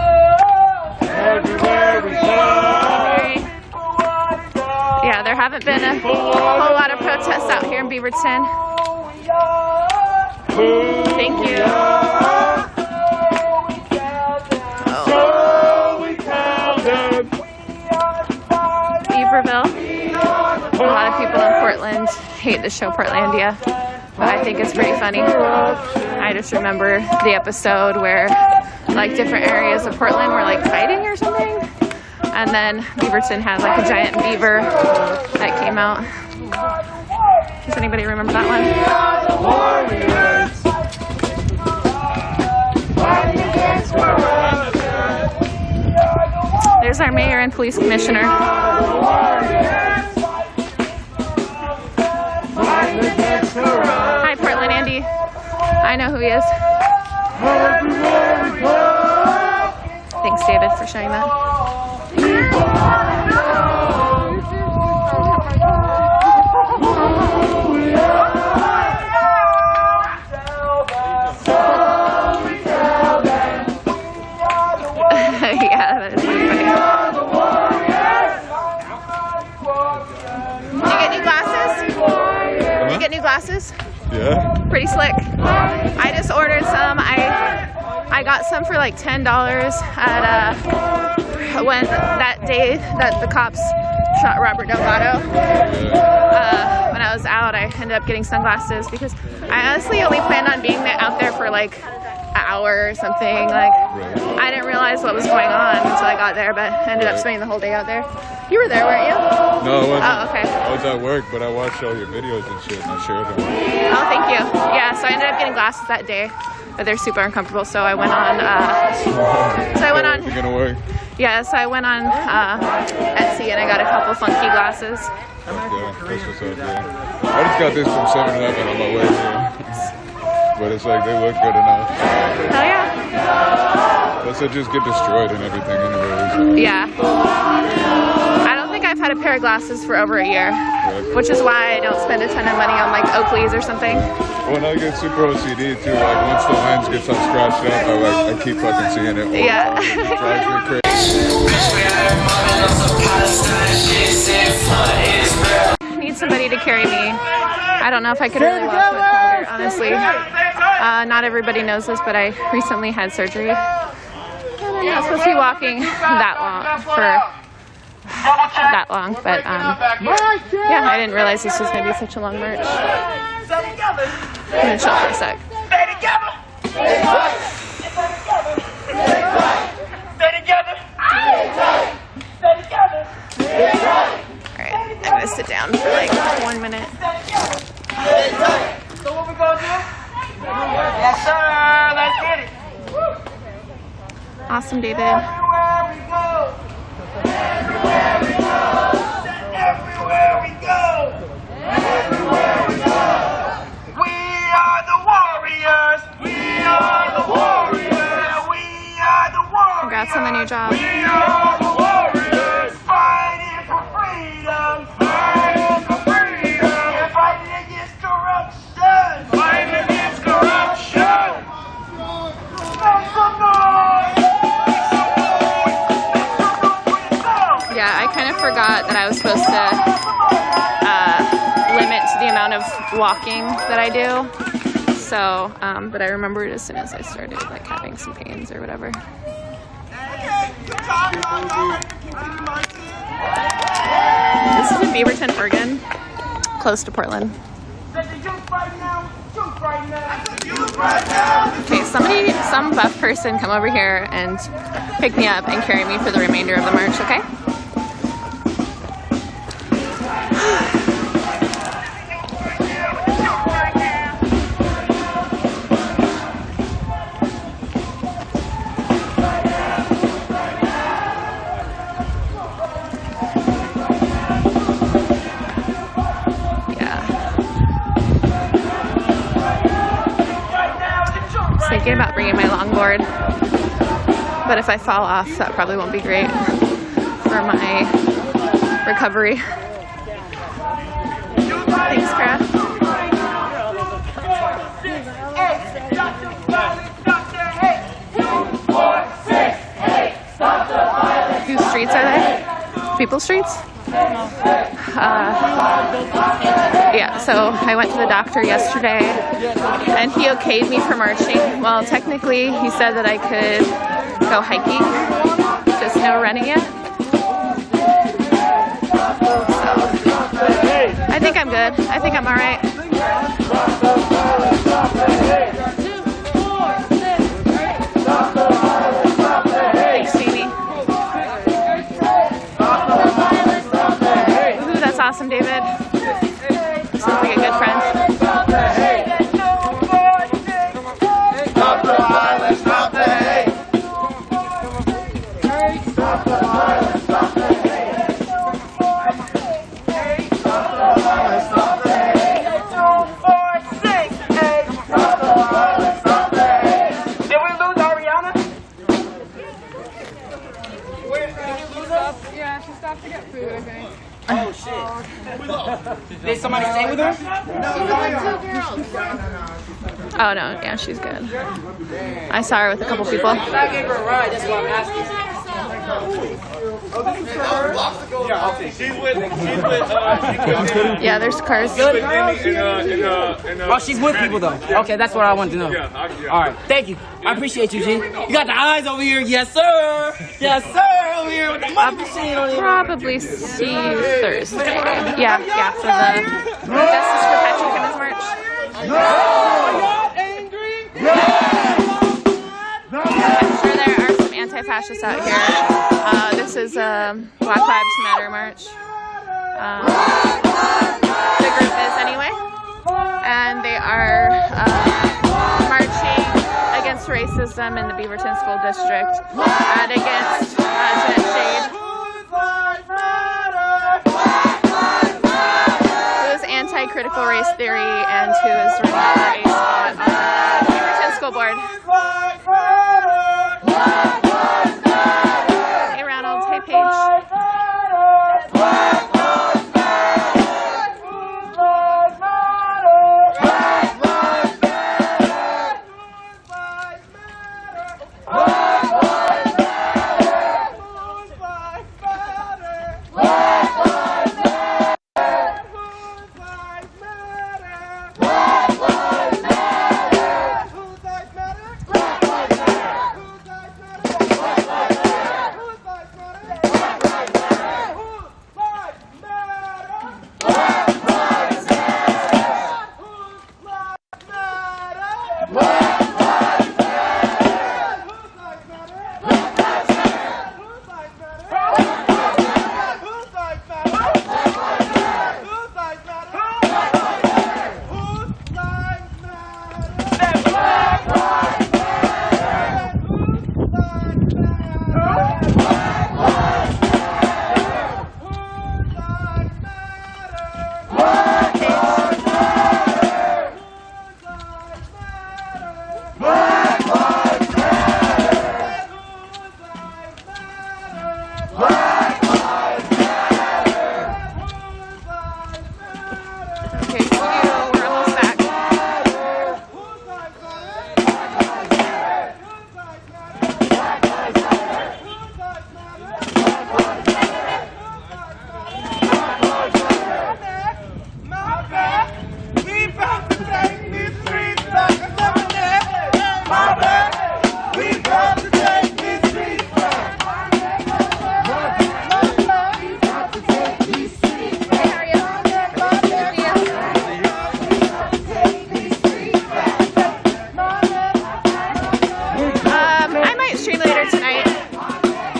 Yeah, there haven't been a whole lot of protests out here in Beaverton. Thank you. Beaverville. A lot of people in Portland hate the show Portlandia, but I think it's pretty funny. I just remember the episode where like different areas of Portland were like fighting or something, and then Beaverton had like a giant beaver that came out. Does anybody remember that one? There's our mayor and police commissioner. Hi, Portland Andy. I know who he is. Thanks, David, for showing that. new glasses? Yeah. Pretty slick. I just ordered some. I got some for like $10 at when that day that the cops shot Robert Delgado. When I was out, I ended up getting sunglasses because I honestly only planned on being out there for like an hour or something. Like, I didn't realize what was going on until I got there, but ended up spending the whole day out there. You were there, weren't you? No, I wasn't. Oh, okay. I was at work, but I watched all your videos and shit, and I shared them. Oh, thank you. Yeah, so I ended up getting glasses that day, but they're super uncomfortable. So I went on. You're gonna work. Yeah, so I went on Etsy and I got a couple funky glasses. Yeah, that's what's up, yeah. I just got this from 7-Eleven on my way here. But it's like, they look good enough. Oh yeah. Plus, they just get destroyed and everything anyways. Yeah. I don't think I've had a pair of glasses for over a year, which is why I don't spend a ton of money on like Oakleys or something. When I get super OCD too, like once the lens gets all scratched up, I keep fucking seeing it. Yeah. It drives me crazy. I need somebody to carry me. I don't know if I could really walk much longer, honestly. Not everybody knows this, but I recently had surgery. And I'm not supposed to be walking that long, but yeah, I didn't realize this was going to be such a long march. I'm going to chill for a sec. Alright, I'm going to sit down for like 1 minute. So what we gonna do? Yes, sir. Let's get it. Awesome, David. Everywhere we go. Everywhere we go. Everywhere we go. Everywhere we go. We are the warriors. We are the warriors. We are the warriors. Congrats on the new job. We are the warriors. Fighting for freedom. Fighting for freedom. And fighting against corruption. Fighting against corruption. Make some noise. Yeah, I kind of forgot that I was supposed to limit the amount of walking that I do. So, but I remembered as soon as I started like having some pains or whatever. This is in Beaverton, Oregon, close to Portland. Okay, some buff person come over here and pick me up and carry me for the remainder of the march, okay? Thinking about bringing my longboard, but if I fall off, that probably won't be great for my recovery. Thanks, Kara. Whose streets are they? People's streets? Yeah, so I went to the doctor yesterday and he okayed me for marching. Well, technically he said that I could go hiking, just no running yet. So I think I'm good. I think I'm alright. Thanks, Jamie. Ooh, that's awesome, David. Sounds like a good friend. Stop the violence, stop the hate. Stop the violence, stop the hate. Stop the violence, stop the hate. 2, 4, 6, 8. Stop the violence, stop the hate. Did we lose Ariana? Did you lose us? Yeah, she stopped to get food, I think. Oh shit. Did somebody stay with her? Oh no, yeah, she's good. I saw her with a couple people. I gave her a ride, that's what I'm asking. Yeah, okay. She's with. Yeah, there's cars. Oh, she's with people though. Okay, that's what I want to know. All right, thank you. I appreciate you, G. You got the eyes over here, yes sir. Yes sir, over here with the money machine on here. Probably see you Thursday. Yeah, for the Justice for Patrick and his march. I'm sure there are some anti-fascists out here. This is Black Lives Matter march. The group is anyway, and they are marching against racism in the Beaverton School District and against Jet Shade, who is anti-critical race theory and who is running for a spot on the Beaverton School Board. Hey Ronald, hey Paige.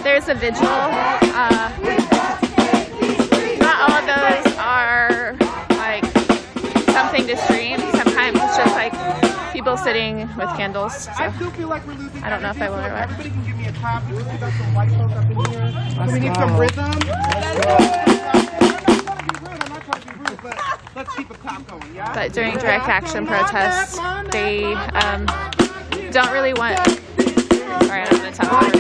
There's a vigil. Not all of those are like something to stream. Sometimes it's just like people sitting with candles. So I still feel like we're losing. I don't know if I will or what. Everybody can give me a clap. We got some white folks up in here. We need some rhythm. Let's keep a clap going, yeah? But during direct action protests, they don't really want. Alright, I'm gonna talk over.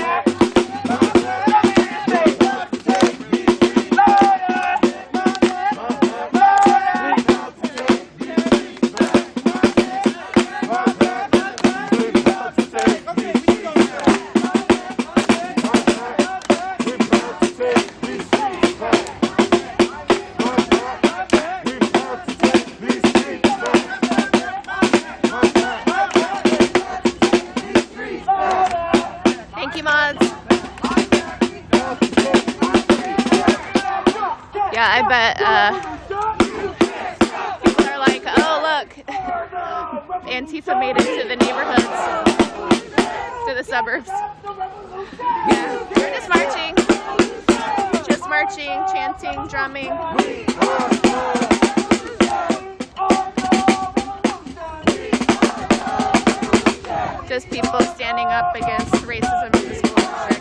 Yeah, I bet people are like, oh look, Antifa made it to the neighborhoods, to the suburbs. Yeah, we're just marching, chanting, drumming. Just people standing up against racism in the school district.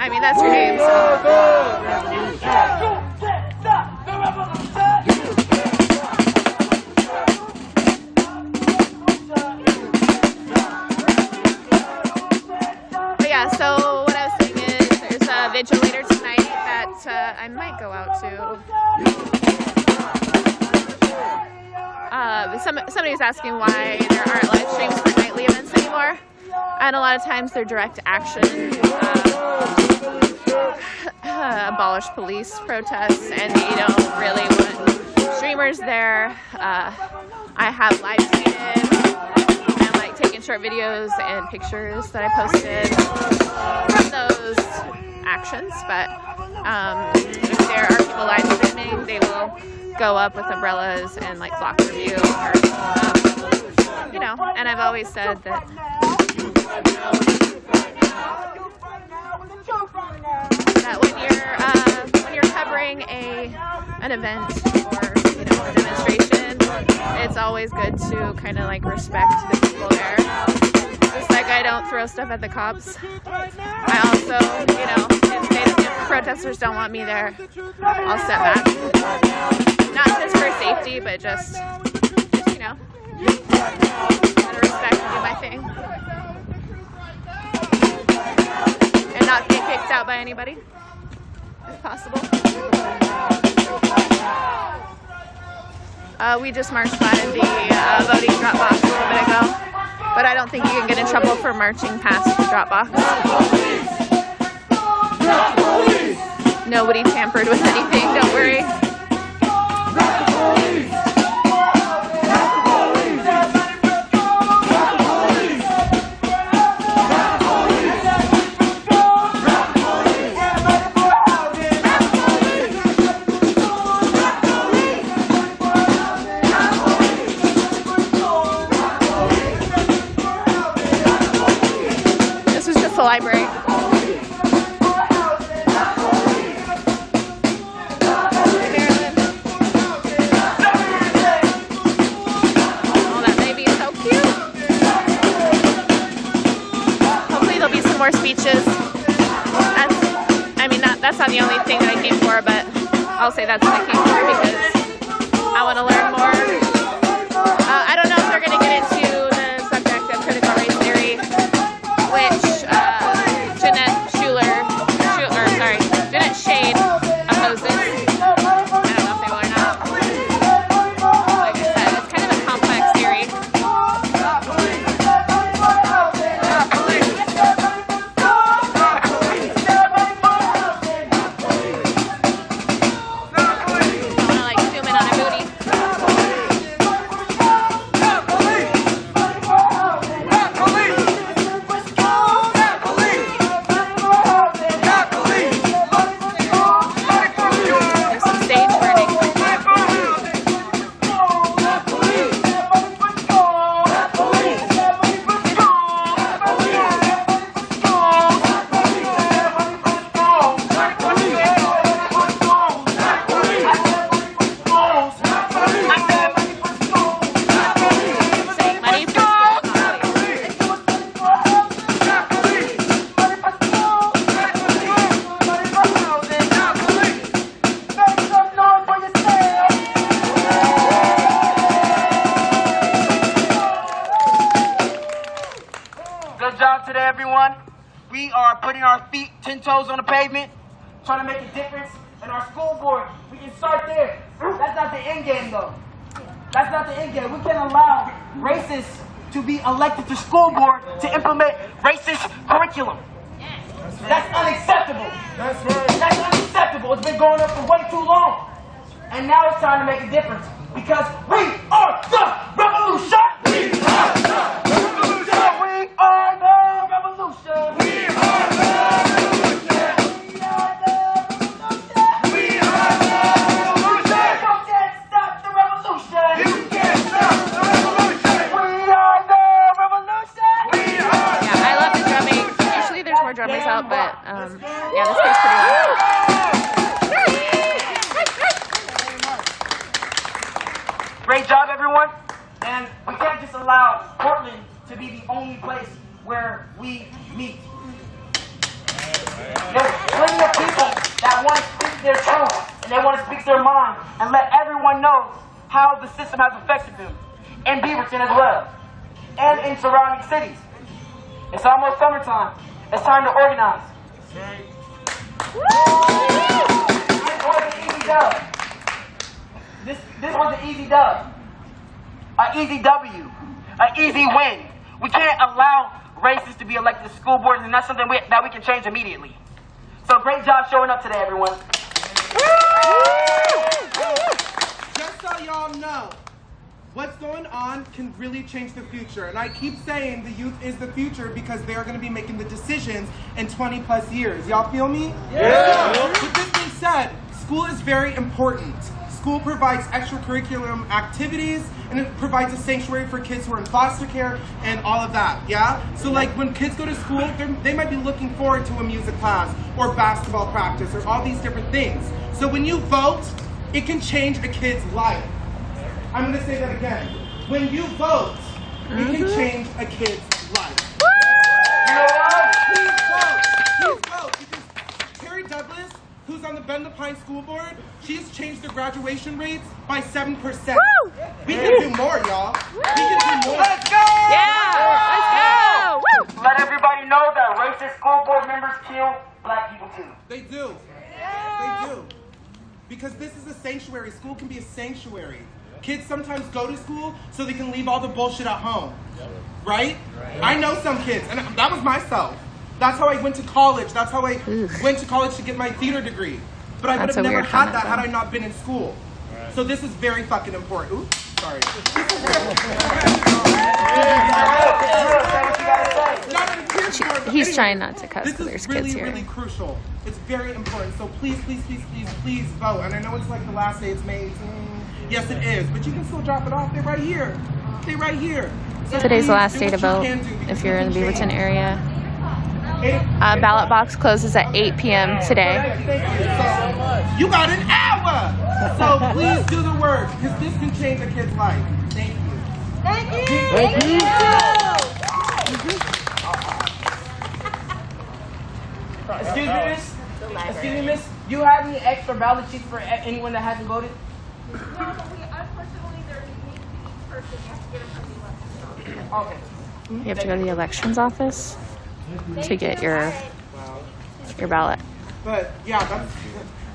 I mean, that's your name, so. But yeah, so what I was saying is there's a vigil later tonight that's I might go out to. Somebody was asking why there aren't live streams for nightly events anymore, and a lot of times they're direct action, abolish police protests, and they don't really want streamers there. I have live tweeted and like taken short videos and pictures that I posted from those actions, but if there are people live streaming, they will go up with umbrellas and like block the view, or, you know. And I've always said that when you're covering an event or a demonstration, it's always good to kind of like respect the people there. Just like I don't throw stuff at the cops. I also, if protesters don't want me there, I'll step back. Not just for safety, but just out of respect, do my thing. And not get kicked out by anybody, if possible. We just marched by the voting drop box a little bit ago, but I don't think you can get in trouble for marching past the drop box. Nobody tampered with anything, don't worry. This is just the library. More speeches. That's not the only thing that I came for, but I'll say that's what I came for because I want to learn more. I don't know if they're going to get into the subject of critical race theory, which Jeanette Shade opposes. I don't know if they will or not. Like I said, it's kind of a complex theory. Today, everyone. We are putting our feet 10 toes on the pavement, trying to make a difference in our school board. We can start there. That's not the end game, though. That's not the end game. We can't allow racists to be elected to school board to implement racist curriculum. That's unacceptable. That's right. That's unacceptable. It's been going on for way too long. And now it's time to make a difference because we are the revolution. We are the revolution. We are the revolution. We are the revolution. We are the revolution. You can't stop the revolution. You can't stop the revolution. We are the revolution. We are. Yeah, I love the drumming. Usually there's more drummers out, but yeah, this goes pretty loud. Great job, everyone. And we can't just allow Portland to be the only place where we meet. There's plenty of people that want to speak their truth and they want to speak their mind and let everyone know how the system has affected them. In Beaverton as well. And in surrounding cities. It's almost summertime. It's time to organize. dub. This was an easy dub. An easy W. An easy win. We can't allow racists to be elected to school boards, and that's something that we can change immediately. So great job showing up today, everyone. Just so y'all know, what's going on can really change the future. And I keep saying the youth is the future because they are going to be making the decisions in 20 plus years. Y'all feel me? Yeah. With this being said, school is very important. School provides extracurricular activities, and it provides a sanctuary for kids who are in foster care and all of that, yeah? So like when kids go to school, they might be looking forward to a music class or basketball practice or all these different things. So when you vote, it can change a kid's life. I'm gonna say that again. When you vote, it can change a kid's life. Please vote. Please vote. Because Terry Douglas, who's on the Bend the Pine School Board, she has changed the graduation rates by 7%. Woo! We can do more, y'all. We can do more. Let's go! Yeah! Let's go! Woo! Let everybody know that racist school board members kill black people too. They do. They do. Because this is a sanctuary. School can be a sanctuary. Kids sometimes go to school so they can leave all the bullshit at home. Right? I know some kids, and that was myself. That's how I went to college. That's how I went to college to get my theater degree. But I would have never had that had I not been in school. So this is very fucking important. Oops, sorry. He's trying not to cuss because there's kids This is here. really crucial. It's very important. So please, please, please, please, please vote. And I know it's like the last day, it's May 18th. Yes, it is. But you can still drop it off. They're right here. They're right here. So Today's the please last do day to what you vote can do, because if you're in the you can Beaverton change. area. Ballot box closes at 8 p.m. today. Thank you so much. You got an hour. So please do the work because this can change a kid's life. Thank you. Thank you. Thank you. Excuse me, miss. Excuse me, miss. You have any extra ballot sheets for anyone that hasn't voted? No, but unfortunately, they're unique to each person. You have to get them from the election office. Okay. You have to go to the elections office to get your ballot. But yeah,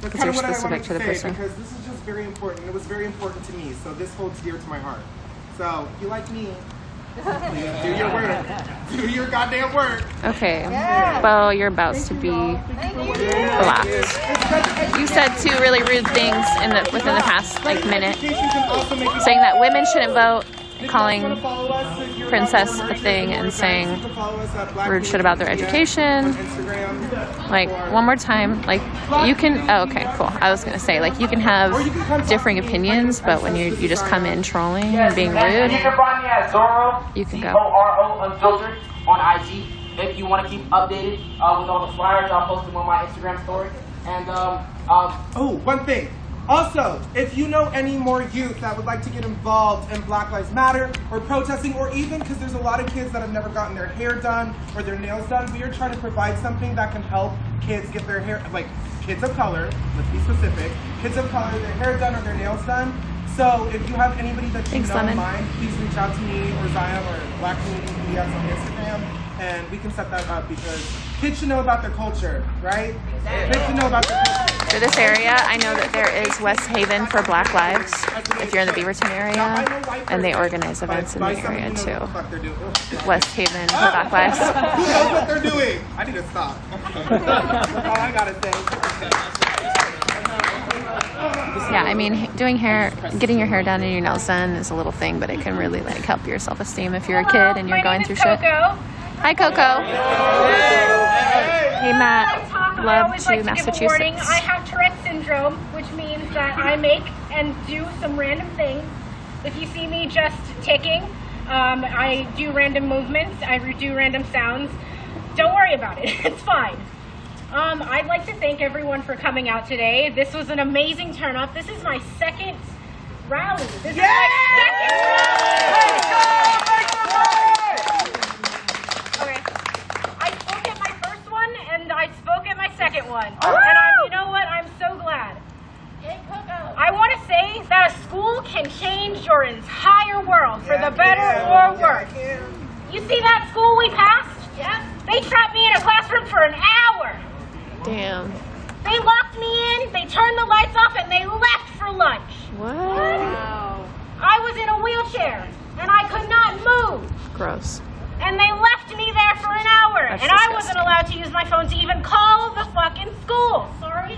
that's kind of what I specific wanted to the to say person. because this is just very important. It was very important to me, so this holds dear to my heart. So if you like me, please do your work. Do your goddamn work. Okay. Well, you're about to be blocked. You said 2 really rude things within the past minute, saying that women shouldn't vote, calling Princess a thing, and saying rude shit about their education. Like, one more time, like, you can, oh, okay, cool. I was gonna say, like, you can have differing opinions, but when you just come in trolling and being rude, You can find me at Zorro, you can go. Zoro Unfiltered on IG. If you want to keep updated with all the flyers, I'll post them on my Instagram story. And oh, one thing. Also, if you know any more youth that would like to get involved in Black Lives Matter or protesting, or even because there's a lot of kids that have never gotten their hair done or their nails done, we are trying to provide something that can help kids get their hair, like kids of color, let's be specific, kids of color, their hair done or their nails done. So if you have anybody that you know in mind, please reach out to me or Zion or Black Community BS on Instagram, and we can set that up because kids should know about their culture, right? Kids should know about their culture. For this area, I know that there is West Haven for Black Lives, if you're in the Beaverton area, and they organize events in the area too. West Haven for Black Lives. Who knows what they're doing? I need to stop. That's all I gotta say. Yeah, I mean, getting your hair done and your nails done is a little thing, but it can really like help your self-esteem if you're a kid and you're going through shit. Hi, Coco. Hey, Matt. Love to Massachusetts. I have Tourette's syndrome, which means that I make and do some random things. If you see me just ticking, I do random movements, I do random sounds. Don't worry about it, it's fine. I'd like to thank everyone for coming out today. This was an amazing turn up. This is my second rally. This is my second Okay. I spoke at my first one and I spoke at my second one. And you know what? I'm so glad. I want to say that a school can change your entire world for the better or worse. You see that school we passed? Yes. They trapped me in a classroom for an hour. Damn. They locked me in, they turned the lights off, and they wheelchair, and I could not move. Gross. And they left me there for an hour, That's and I disgusting. wasn't allowed to use my phone to even call the fucking school. Sorry.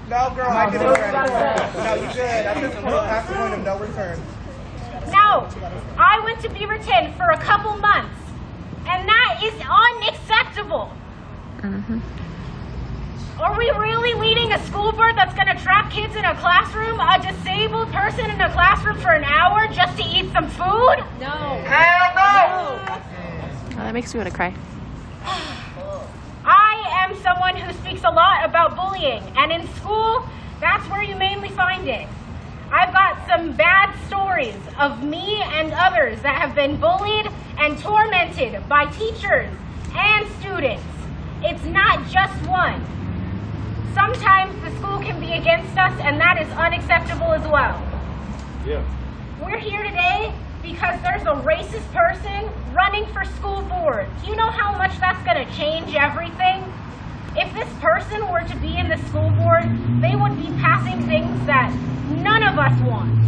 No, girl, I get it already. No, you good. That's the point of no return. No, I went to Beaverton for a couple months, and that is unacceptable. Are we really leading a school board that's going to trap kids in a classroom, a disabled person in a classroom for an hour just to eat some food? No. Hell no! Oh, that makes me want to cry. I am someone who speaks a lot about bullying, and in school, that's where you mainly find it. I've got some bad stories of me and others that have been bullied and tormented by teachers and students. It's not just one. Sometimes the school can be against us, and that is unacceptable as well. Yeah. We're here today because there's a racist person running for school board. Do you know how much that's going to change everything? If this person were to be in the school board, they would be passing things that none of us want.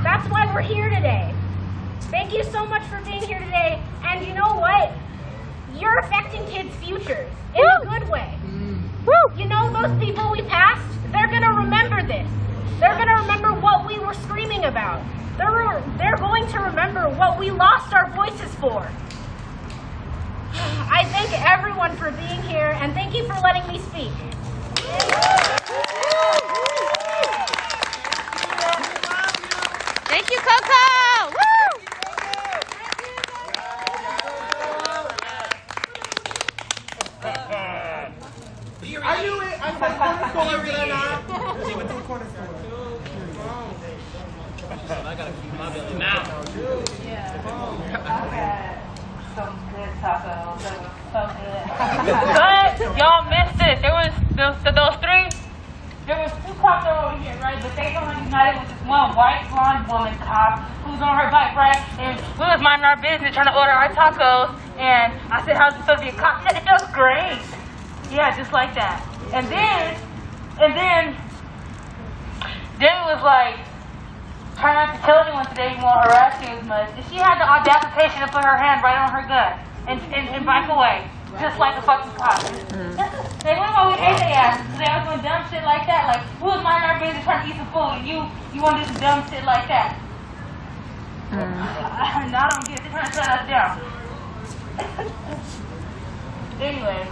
That's why we're here today. Thank you so much for being here today. And you know what? You're affecting kids' futures in a good way. You know those people we passed? They're going to remember this. They're going to remember what we were screaming about. They're going to remember what we lost our voices for. I thank everyone for being here, and thank you for letting me speak. Thank you, Coco! Woo! I knew it. I said corner store, did I not? She went to a corner store. I gotta keep my belly now. I had some good tacos. That was so good. But y'all missed it. There was those three. There was two cops over here, right? But they only united with this one white blonde woman cop who's on her bike, right? And we was minding our business, trying to order our tacos. And I said, "How's it supposed to be a cop?" She said, "It feels great." Yeah, just like that. And then it was like, try not to tell anyone today, you won't harass you as much. And she had the audacity to put her hand right on her gun and bike away, just like a fucking cop. They wouldn't always hate their ass because they was doing dumb shit like that. Like, we was minding our business trying to eat some food, and you want to do some dumb shit like that. I don't get it. They're trying to shut us down. Anyway.